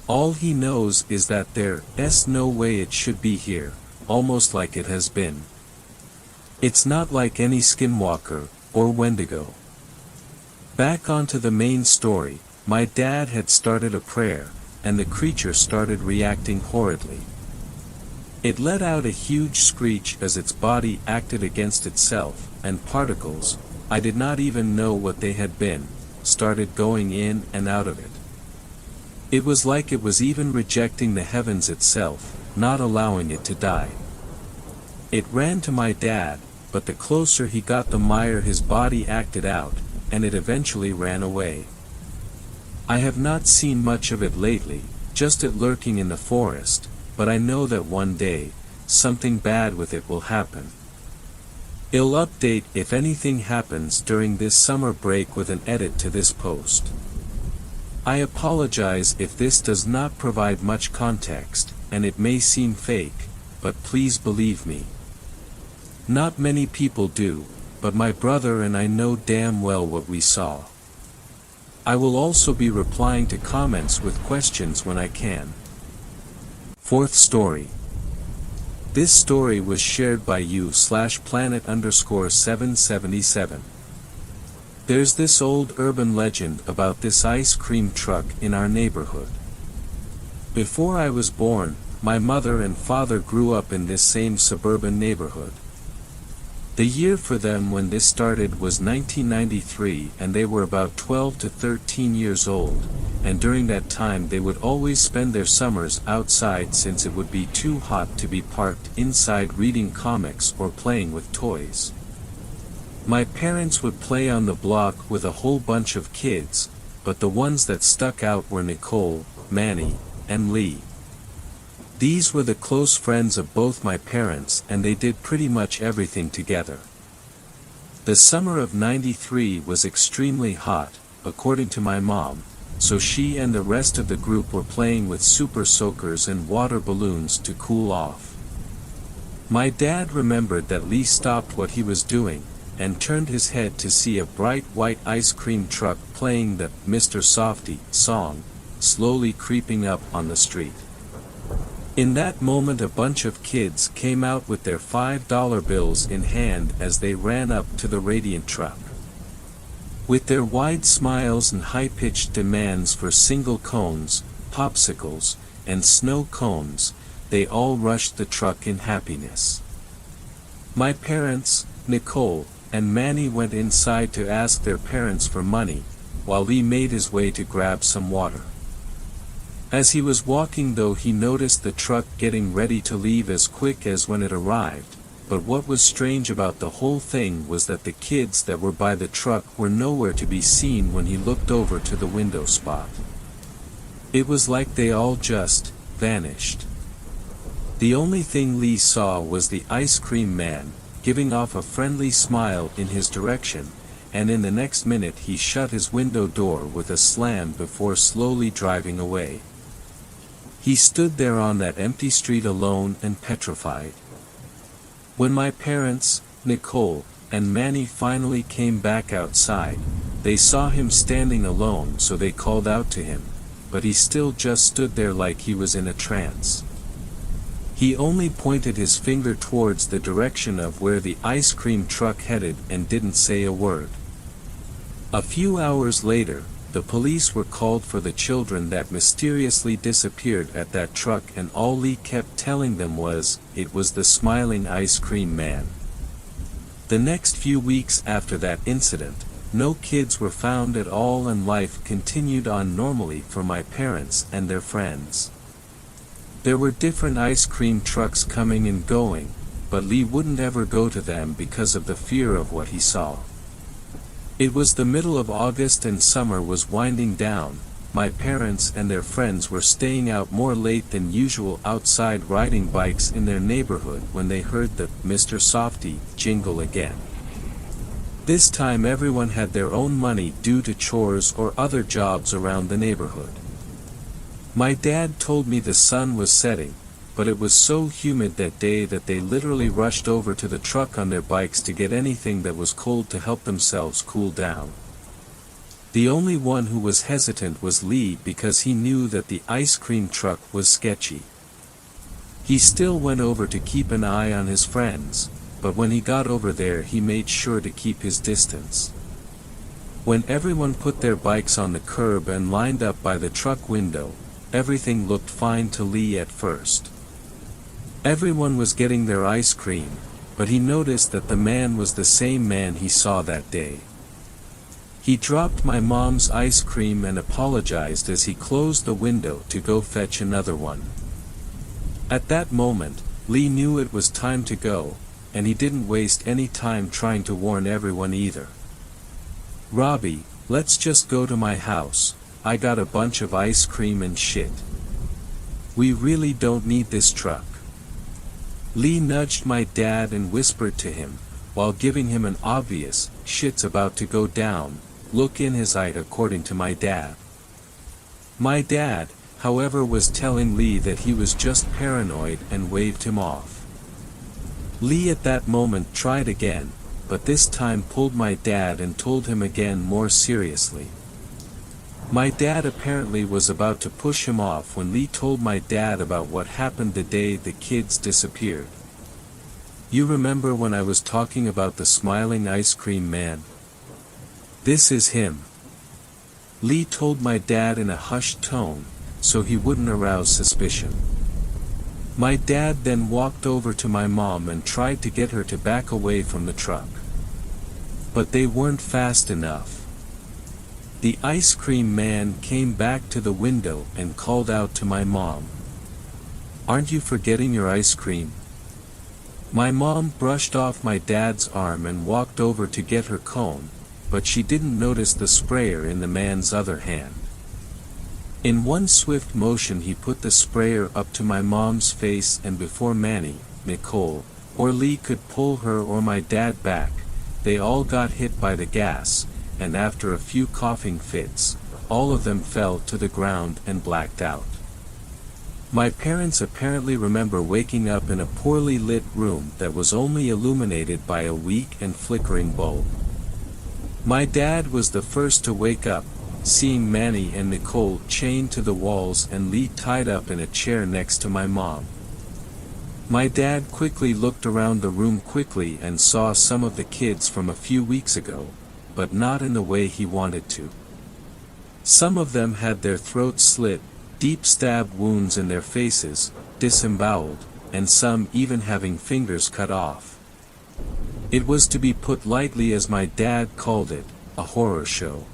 All he knows is that there's no way it should be here, almost like it has been. It's not like any skinwalker, or Wendigo. Back onto the main story, my dad had started a prayer, and the creature started reacting horridly. It let out a huge screech as its body acted against itself, and particles, I did not even know what they had been, started going in and out of it. It was like it was even rejecting the heavens itself, not allowing it to die. It ran to my dad, but the closer he got the mire his body acted out, and it eventually ran away. I have not seen much of it lately, just it lurking in the forest, but I know that one day, something bad with it will happen. I'll update if anything happens during this summer break with an edit to this post. I apologize if this does not provide much context, and it may seem fake, but please believe me. Not many people do, but my brother and I know damn well what we saw. I will also be replying to comments with questions when I can. Fourth story. This story was shared by you/planet_777. There's this old urban legend about this ice cream truck in our neighborhood. Before I was born, my mother and father grew up in this same suburban neighborhood. The year for them when this started was 1993, and they were about 12 to 13 years old, and during that time they would always spend their summers outside since it would be too hot to be parked inside reading comics or playing with toys. My parents would play on the block with a whole bunch of kids, but the ones that stuck out were Nicole, Manny, and Lee. These were the close friends of both my parents, and they did pretty much everything together. The summer of '93 was extremely hot, according to my mom, so she and the rest of the group were playing with super soakers and water balloons to cool off. My dad remembered that Lee stopped what he was doing, and turned his head to see a bright white ice cream truck playing the Mr. Softy song, slowly creeping up on the street. In that moment a bunch of kids came out with their $5 bills in hand as they ran up to the radiant truck. With their wide smiles and high-pitched demands for single cones, popsicles, and snow cones, they all rushed the truck in happiness. My parents, Nicole, and Manny went inside to ask their parents for money, while Lee made his way to grab some water. As he was walking though, he noticed the truck getting ready to leave as quick as when it arrived, but what was strange about the whole thing was that the kids that were by the truck were nowhere to be seen when he looked over to the window spot. It was like they all just vanished. The only thing Lee saw was the ice cream man, giving off a friendly smile in his direction, and in the next minute he shut his window door with a slam before slowly driving away. He stood there on that empty street alone and petrified. When my parents, Nicole, and Manny finally came back outside, they saw him standing alone, so they called out to him, but he still just stood there like he was in a trance. He only pointed his finger towards the direction of where the ice cream truck headed and didn't say a word. A few hours later, the police were called for the children that mysteriously disappeared at that truck, and all Lee kept telling them was, it was the smiling ice cream man. The next few weeks after that incident, no kids were found at all and life continued on normally for my parents and their friends. There were different ice cream trucks coming and going, but Lee wouldn't ever go to them because of the fear of what he saw. It was the middle of August and summer was winding down. My parents and their friends were staying out more late than usual outside riding bikes in their neighborhood when they heard the Mr. Softy jingle again. This time everyone had their own money due to chores or other jobs around the neighborhood. My dad told me the sun was setting, but it was so humid that day that they literally rushed over to the truck on their bikes to get anything that was cold to help themselves cool down. The only one who was hesitant was Lee because he knew that the ice cream truck was sketchy. He still went over to keep an eye on his friends, but when he got over there he made sure to keep his distance. When everyone put their bikes on the curb and lined up by the truck window, everything looked fine to Lee at first. Everyone was getting their ice cream, but he noticed that the man was the same man he saw that day. He dropped my mom's ice cream and apologized as he closed the window to go fetch another one. At that moment, Lee knew it was time to go, and he didn't waste any time trying to warn everyone either. "Robbie, let's just go to my house, I got a bunch of ice cream and shit. We really don't need this truck." Lee nudged my dad and whispered to him, while giving him an obvious, "shit's about to go down," look in his eye according to my dad. My dad, however, was telling Lee that he was just paranoid and waved him off. Lee at that moment tried again, but this time pulled my dad and told him again more seriously. My dad apparently was about to push him off when Lee told my dad about what happened the day the kids disappeared. "You remember when I was talking about the smiling ice cream man? This is him." Lee told my dad in a hushed tone, so he wouldn't arouse suspicion. My dad then walked over to my mom and tried to get her to back away from the truck. But they weren't fast enough. The ice cream man came back to the window and called out to my mom, "Aren't you forgetting your ice cream?" My mom brushed off my dad's arm and walked over to get her cone, but she didn't notice the sprayer in the man's other hand. In one swift motion he put the sprayer up to my mom's face, and before Manny, Nicole, or Lee could pull her or my dad back, they all got hit by the gas, and after a few coughing fits, all of them fell to the ground and blacked out. My parents apparently remember waking up in a poorly lit room that was only illuminated by a weak and flickering bulb. My dad was the first to wake up, seeing Manny and Nicole chained to the walls and Lee tied up in a chair next to my mom. My dad quickly looked around the room quickly and saw some of the kids from a few weeks ago, but not in the way he wanted to. Some of them had their throats slit, deep stab wounds in their faces, disemboweled, and some even having fingers cut off. It was, to be put lightly as my dad called it, a horror show.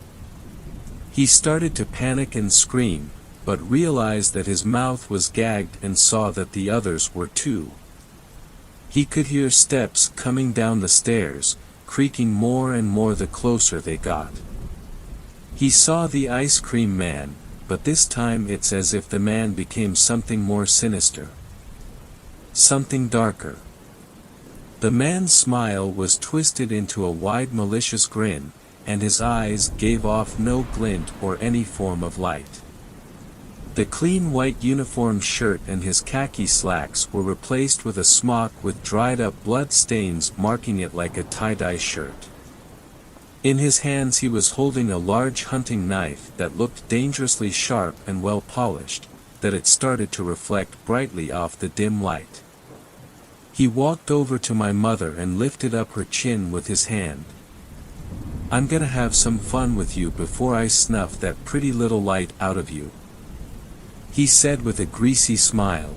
He started to panic and scream, but realized that his mouth was gagged and saw that the others were too. He could hear steps coming down the stairs, creaking more and more the closer they got. He saw the ice cream man, but this time it's as if the man became something more sinister. Something darker. The man's smile was twisted into a wide malicious grin, and his eyes gave off no glint or any form of light. The clean white uniform shirt and his khaki slacks were replaced with a smock with dried-up blood stains marking it like a tie-dye shirt. In his hands he was holding a large hunting knife that looked dangerously sharp and well-polished, that it started to reflect brightly off the dim light. He walked over to my mother and lifted up her chin with his hand. "I'm gonna have some fun with you before I snuff that pretty little light out of you," he said with a greasy smile.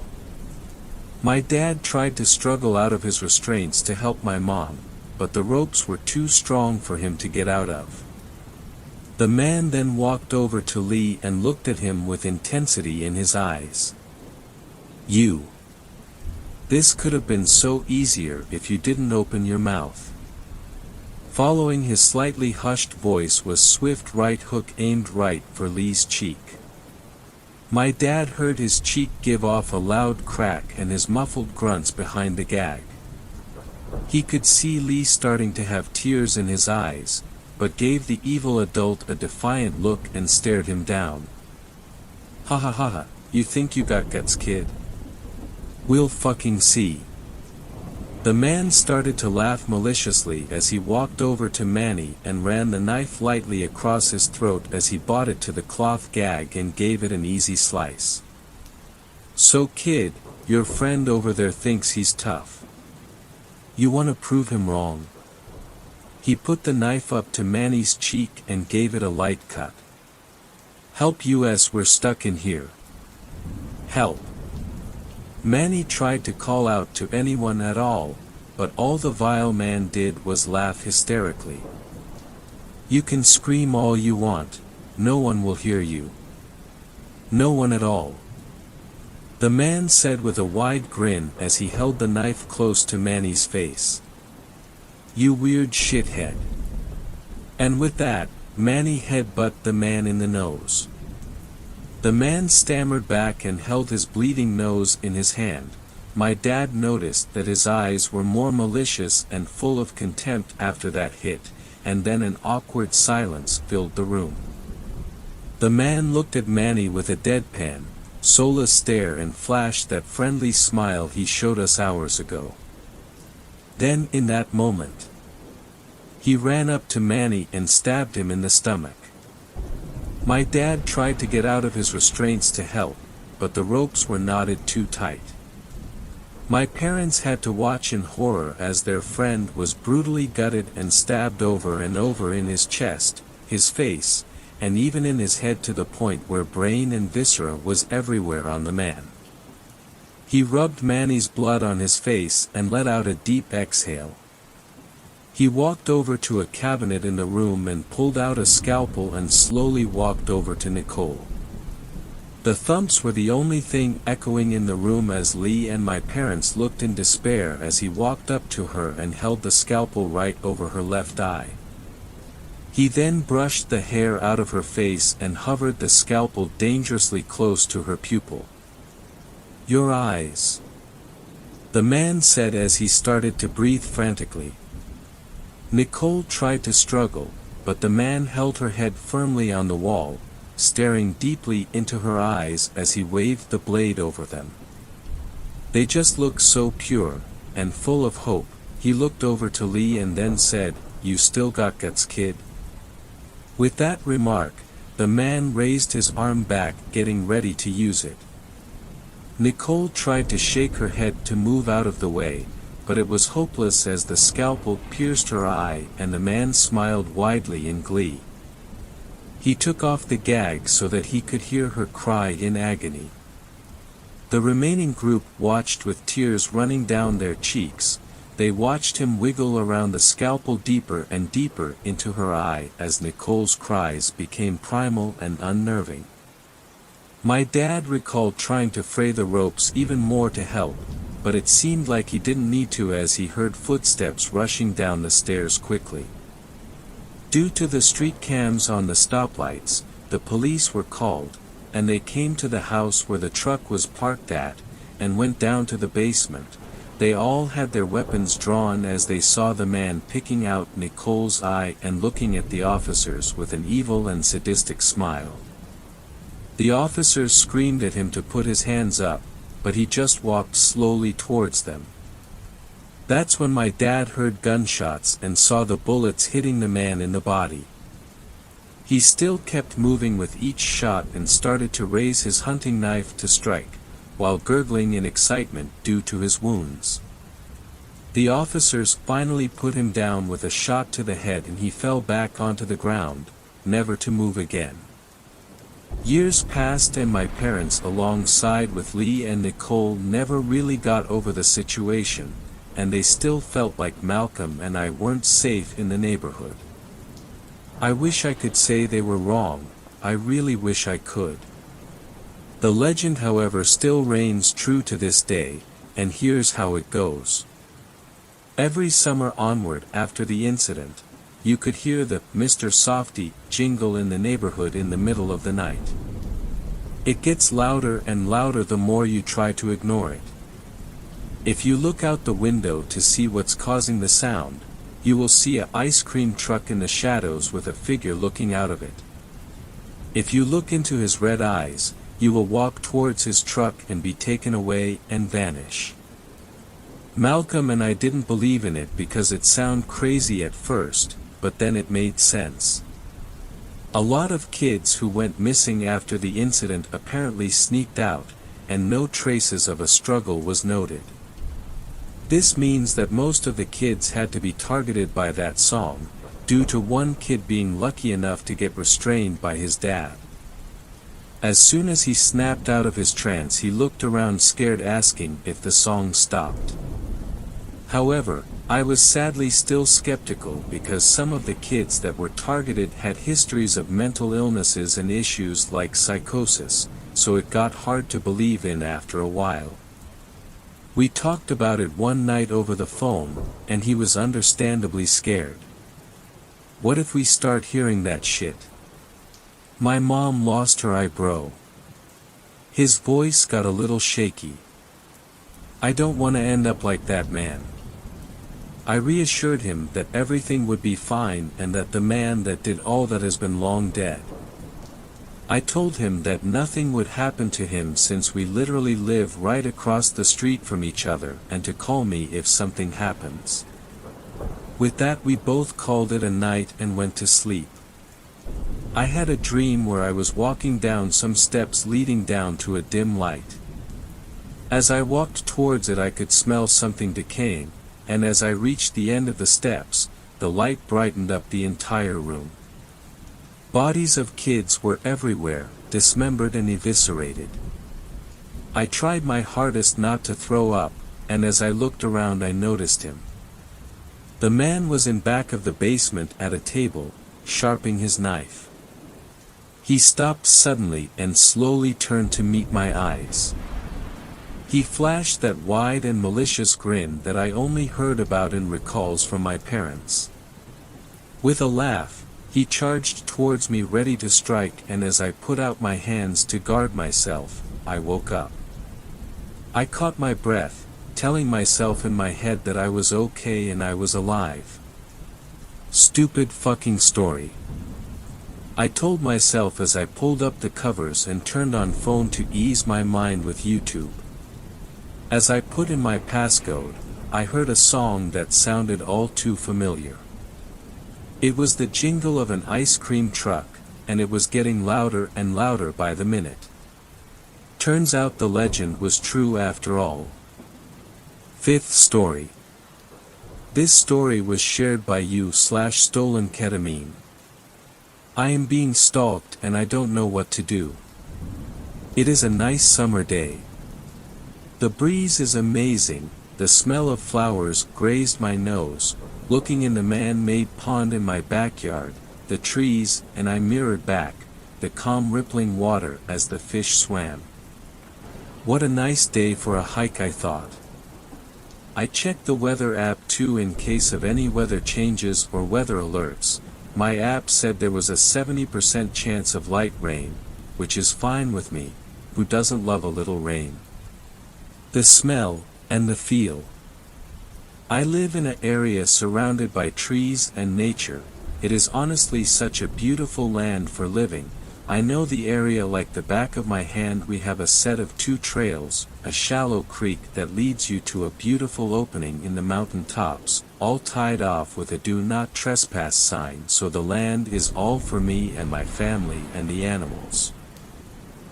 My dad tried to struggle out of his restraints to help my mom, but the ropes were too strong for him to get out of. The man then walked over to Lee and looked at him with intensity in his eyes. "You. This could have been so easier if you didn't open your mouth." Following his slightly hushed voice was swift right hook aimed right for Lee's cheek. My dad heard his cheek give off a loud crack and his muffled grunts behind the gag. He could see Lee starting to have tears in his eyes, but gave the evil adult a defiant look and stared him down. "Ha ha ha ha, you think you got guts, kid? We'll fucking see." The man started to laugh maliciously as he walked over to Manny and ran the knife lightly across his throat as he brought it to the cloth gag and gave it an easy slice. "So kid, your friend over there thinks he's tough. You wanna prove him wrong?" He put the knife up to Manny's cheek and gave it a light cut. "Help us, we're stuck in here. Help." Manny tried to call out to anyone at all, but all the vile man did was laugh hysterically. "You can scream all you want, no one will hear you. No one at all," the man said with a wide grin as he held the knife close to Manny's face. "You weird shithead." And with that, Manny headbutted the man in the nose. The man stammered back and held his bleeding nose in his hand. My dad noticed that his eyes were more malicious and full of contempt after that hit, and then an awkward silence filled the room. The man looked at Manny with a deadpan, soulless stare and flashed that friendly smile he showed us hours ago. Then in that moment, he ran up to Manny and stabbed him in the stomach. My dad tried to get out of his restraints to help, but the ropes were knotted too tight. My parents had to watch in horror as their friend was brutally gutted and stabbed over and over in his chest, his face, and even in his head to the point where brain and viscera was everywhere on the man. He rubbed Manny's blood on his face and let out a deep exhale. He walked over to a cabinet in the room and pulled out a scalpel and slowly walked over to Nicole. The thumps were the only thing echoing in the room as Lee and my parents looked in despair as he walked up to her and held the scalpel right over her left eye. He then brushed the hair out of her face and hovered the scalpel dangerously close to her pupil. "Your eyes," the man said as he started to breathe frantically. Nicole tried to struggle, but the man held her head firmly on the wall, staring deeply into her eyes as he waved the blade over them. They just looked so pure, and full of hope. He looked over to Lee and then said, "You still got guts, kid?" With that remark, the man raised his arm back, getting ready to use it. Nicole tried to shake her head to move out of the way, but it was hopeless as the scalpel pierced her eye and the man smiled widely in glee. He took off the gag so that he could hear her cry in agony. The remaining group watched with tears running down their cheeks. They watched him wiggle around the scalpel deeper and deeper into her eye as Nicole's cries became primal and unnerving. My dad recalled trying to fray the ropes even more to help, but it seemed like he didn't need to as he heard footsteps rushing down the stairs quickly. Due to the street cams on the stoplights, the police were called, and they came to the house where the truck was parked at, and went down to the basement. They all had their weapons drawn as they saw the man picking out Nicole's eye and looking at the officers with an evil and sadistic smile. The officers screamed at him to put his hands up, but he just walked slowly towards them. That's when my dad heard gunshots and saw the bullets hitting the man in the body. He still kept moving with each shot and started to raise his hunting knife to strike, while gurgling in excitement due to his wounds. The officers finally put him down with a shot to the head and he fell back onto the ground, never to move again. Years passed and my parents alongside with Lee and Nicole never really got over the situation, and they still felt like Malcolm and I weren't safe in the neighborhood. I wish I could say they were wrong, I really wish I could. The legend, however, still reigns true to this day, and here's how it goes. Every summer onward after the incident, you could hear the "Mr. Softy" jingle in the neighborhood in the middle of the night. It gets louder and louder the more you try to ignore it. If you look out the window to see what's causing the sound, you will see an ice cream truck in the shadows with a figure looking out of it. If you look into his red eyes, you will walk towards his truck and be taken away and vanish. Malcolm and I didn't believe in it because it sounded crazy at first, but then it made sense. A lot of kids who went missing after the incident apparently sneaked out, and no traces of a struggle was noted. This means that most of the kids had to be targeted by that song, due to one kid being lucky enough to get restrained by his dad. As soon as he snapped out of his trance, he looked around scared, asking if the song stopped. However, I was sadly still skeptical because some of the kids that were targeted had histories of mental illnesses and issues like psychosis, so it got hard to believe in after a while. We talked about it one night over the phone, and he was understandably scared. What if we start hearing that shit? My mom lost her eyebrow. His voice got a little shaky. I don't want to end up like that man. I reassured him that everything would be fine and that the man that did all that has been long dead. I told him that nothing would happen to him since we literally live right across the street from each other, and to call me if something happens. With that, we both called it a night and went to sleep. I had a dream where I was walking down some steps leading down to a dim light. As I walked towards it, I could smell something decaying, and as I reached the end of the steps, the light brightened up the entire room. Bodies of kids were everywhere, dismembered and eviscerated. I tried my hardest not to throw up, and as I looked around I noticed him. The man was in back of the basement at a table, sharpening his knife. He stopped suddenly and slowly turned to meet my eyes. He flashed that wide and malicious grin that I only heard about in recalls from my parents. With a laugh, he charged towards me ready to strike, and as I put out my hands to guard myself, I woke up. I caught my breath, telling myself in my head that I was okay and I was alive. Stupid fucking story. I told myself as I pulled up the covers and turned on phone to ease my mind with YouTube. As I put in my passcode, I heard a song that sounded all too familiar. It was the jingle of an ice cream truck, and it was getting louder and louder by the minute. Turns out the legend was true after all. Fifth story. This story was shared by you/stolen ketamine. I am being stalked and I don't know what to do. It is a nice summer day. The breeze is amazing, the smell of flowers grazed my nose, looking in the man-made pond in my backyard, the trees, and I mirrored back, the calm rippling water as the fish swam. What a nice day for a hike, I thought. I checked the weather app too in case of any weather changes or weather alerts. My app said there was a 70% chance of light rain, which is fine with me, who doesn't love a little rain. The smell, and the feel. I live in an area surrounded by trees and nature. It is honestly such a beautiful land for living. I know the area like the back of my hand. We have a set of 2 trails, a shallow creek that leads you to a beautiful opening in the mountain tops, all tied off with a do not trespass sign, so the land is all for me and my family and the animals.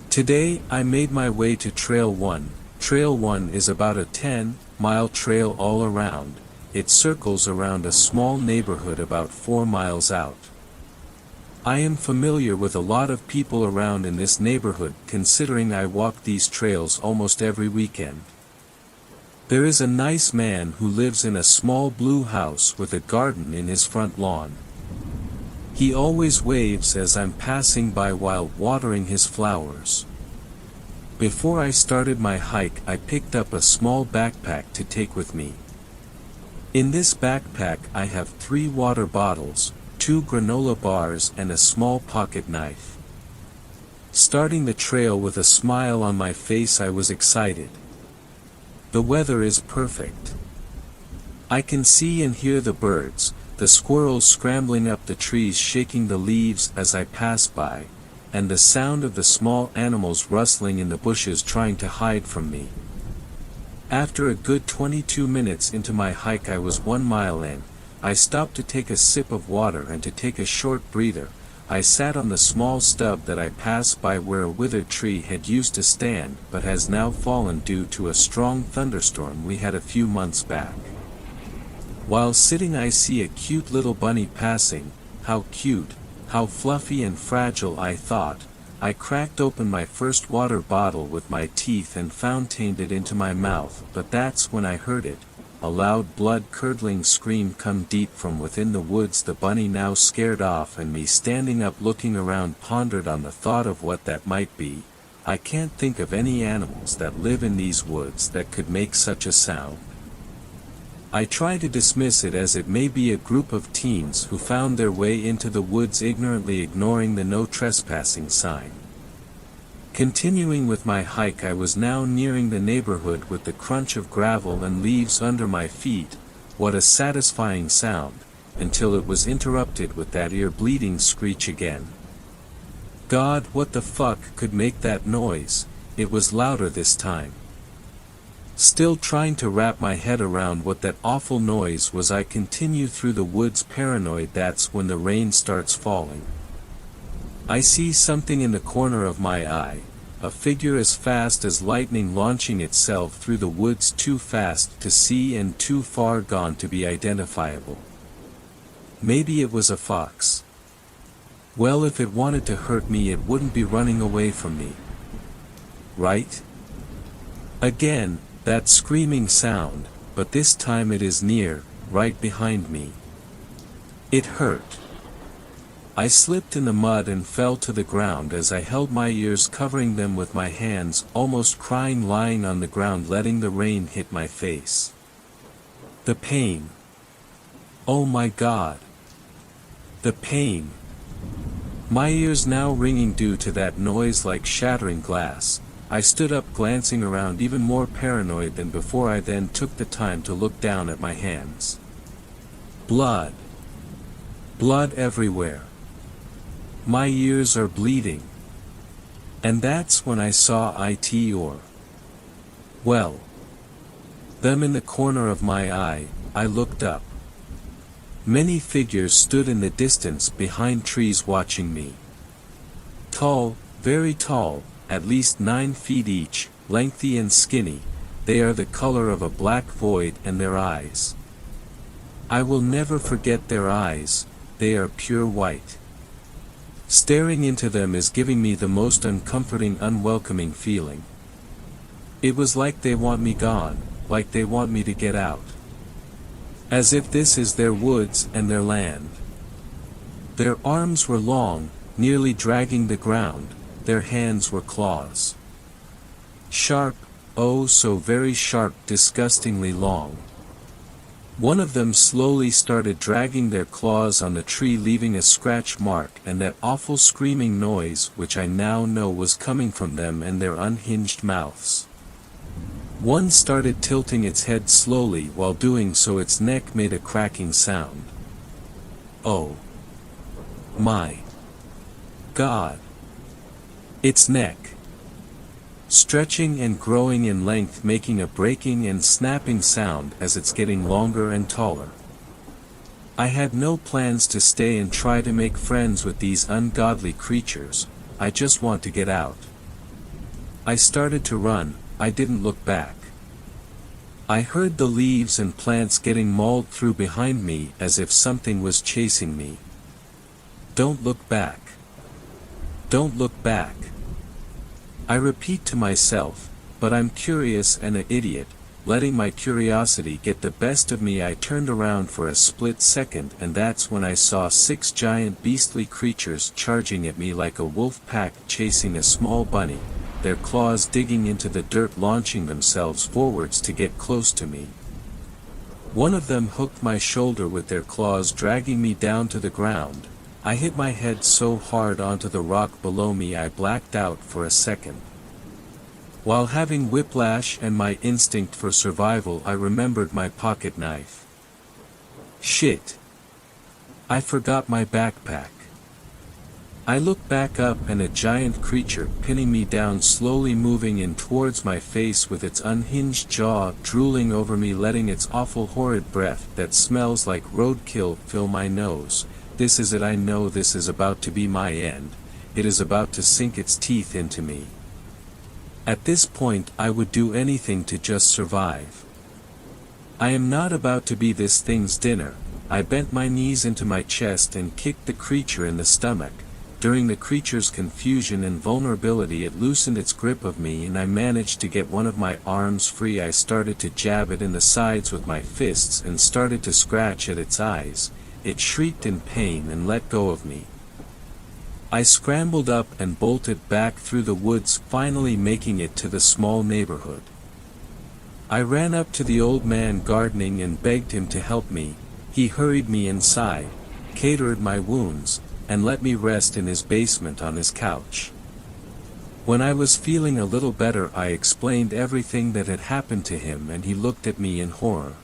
Today I made my way to Trail 1. Trail 1 is about a 10-mile trail all around. It circles around a small neighborhood about 4 miles out. I am familiar with a lot of people around in this neighborhood, considering I walk these trails almost every weekend. There is a nice man who lives in a small blue house with a garden in his front lawn. He always waves as I'm passing by while watering his flowers. Before I started my hike, I picked up a small backpack to take with me. In this backpack I have 3 water bottles, 2 granola bars and a small pocket knife. Starting the trail with a smile on my face, I was excited. The weather is perfect. I can see and hear the birds, the squirrels scrambling up the trees shaking the leaves as I pass by, and the sound of the small animals rustling in the bushes trying to hide from me. After a good 22 minutes into my hike, I was 1 mile in. I stopped to take a sip of water and to take a short breather. I sat on the small stub that I passed by where a withered tree had used to stand but has now fallen due to a strong thunderstorm we had a few months back. While sitting, I see a cute little bunny passing. How cute, how fluffy and fragile, I thought. I cracked open my first water bottle with my teeth and fountained it into my mouth, but that's when I heard it, a loud blood-curdling scream come deep from within the woods. The bunny, now scared off, and me standing up looking around, pondered on the thought of what that might be. I can't think of any animals that live in these woods that could make such a sound. I try to dismiss it as it may be a group of teens who found their way into the woods ignorantly ignoring the no trespassing sign. Continuing with my hike, I was now nearing the neighborhood with the crunch of gravel and leaves under my feet. What a satisfying sound, until it was interrupted with that ear-bleeding screech again. God, what the fuck could make that noise? It was louder this time. Still trying to wrap my head around what that awful noise was, I continue through the woods paranoid. That's when the rain starts falling. I see something in the corner of my eye, a figure as fast as lightning launching itself through the woods, too fast to see and too far gone to be identifiable. Maybe it was a fox. Well, if it wanted to hurt me, it wouldn't be running away from me. Right? Again, that screaming sound, but this time it is near, right behind me. It hurt. I slipped in the mud and fell to the ground as I held my ears, covering them with my hands, almost crying, lying on the ground letting the rain hit my face. The pain. Oh my God. The pain. My ears now ringing due to that noise like shattering glass. I stood up, glancing around, even more paranoid than before. I then took the time to look down at my hands. Blood. Blood everywhere. My ears are bleeding. And that's when I saw them in the corner of my eye. I looked up. Many figures stood in the distance behind trees watching me. Tall, very tall, at least 9 feet each, lengthy and skinny. They are the color of a black void, and their eyes. I will never forget their eyes. They are pure white. Staring into them is giving me the most uncomforting, unwelcoming feeling. It was like they want me gone, like they want me to get out. As if this is their woods and their land. Their arms were long, nearly dragging the ground. Their hands were claws. Sharp, oh so very sharp, disgustingly long. One of them slowly started dragging their claws on the tree, leaving a scratch mark, and that awful screaming noise, which I now know was coming from them and their unhinged mouths. One started tilting its head slowly. While doing so, its neck made a cracking sound. Oh my God. Its neck. Stretching and growing in length, making a breaking and snapping sound as it's getting longer and taller. I had no plans to stay and try to make friends with these ungodly creatures. I just want to get out. I started to run. I didn't look back. I heard the leaves and plants getting mauled through behind me as if something was chasing me. Don't look back. Don't look back. I repeat to myself, but I'm curious and an idiot. letting my curiosity get the best of me. I turned around for a split second, and that's when I saw 6 giant beastly creatures charging at me like a wolf pack chasing a small bunny, their claws digging into the dirt, launching themselves forwards to get close to me. One of them hooked my shoulder with their claws, dragging me down to the ground. I hit my head so hard onto the rock below me I blacked out for a second. While having whiplash and my instinct for survival, I remembered my pocket knife. Shit! I forgot my backpack. I looked back up, and a giant creature pinning me down, slowly moving in towards my face with its unhinged jaw drooling over me, letting its awful horrid breath that smells like roadkill fill my nose. This is it. I know this is about to be my end. It is about to sink its teeth into me. At this point I would do anything to just survive. I am not about to be this thing's dinner. I bent my knees into my chest and kicked the creature in the stomach. During the creature's confusion and vulnerability, it loosened its grip of me, and I managed to get one of my arms free. I started to jab it in the sides with my fists and started to scratch at its eyes. It shrieked in pain and let go of me. I scrambled up and bolted back through the woods, finally making it to the small neighborhood. I ran up to the old man gardening and begged him to help me. He hurried me inside, catered my wounds, and let me rest in his basement on his couch. When I was feeling a little better, I explained everything that had happened to him, and he looked at me in horror.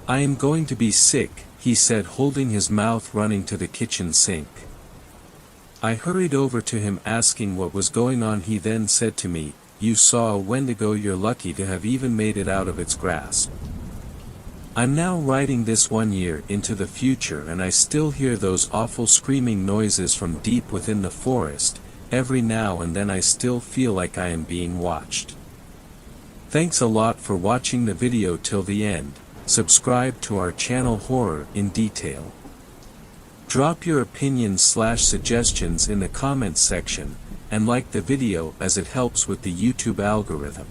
"I am going to be sick," he said, holding his mouth running to the kitchen sink. I hurried over to him, asking what was going on. He then said to me, "You saw a Wendigo. You're lucky to have even made it out of its grasp." I'm now writing this 1 year into the future, and I still hear those awful screaming noises from deep within the forest. Every now and then I still feel like I am being watched. Thanks a lot for watching the video till the end. Subscribe to our channel Horror in Detail. Drop your opinions/suggestions in the comments section, and like the video as it helps with the YouTube algorithm.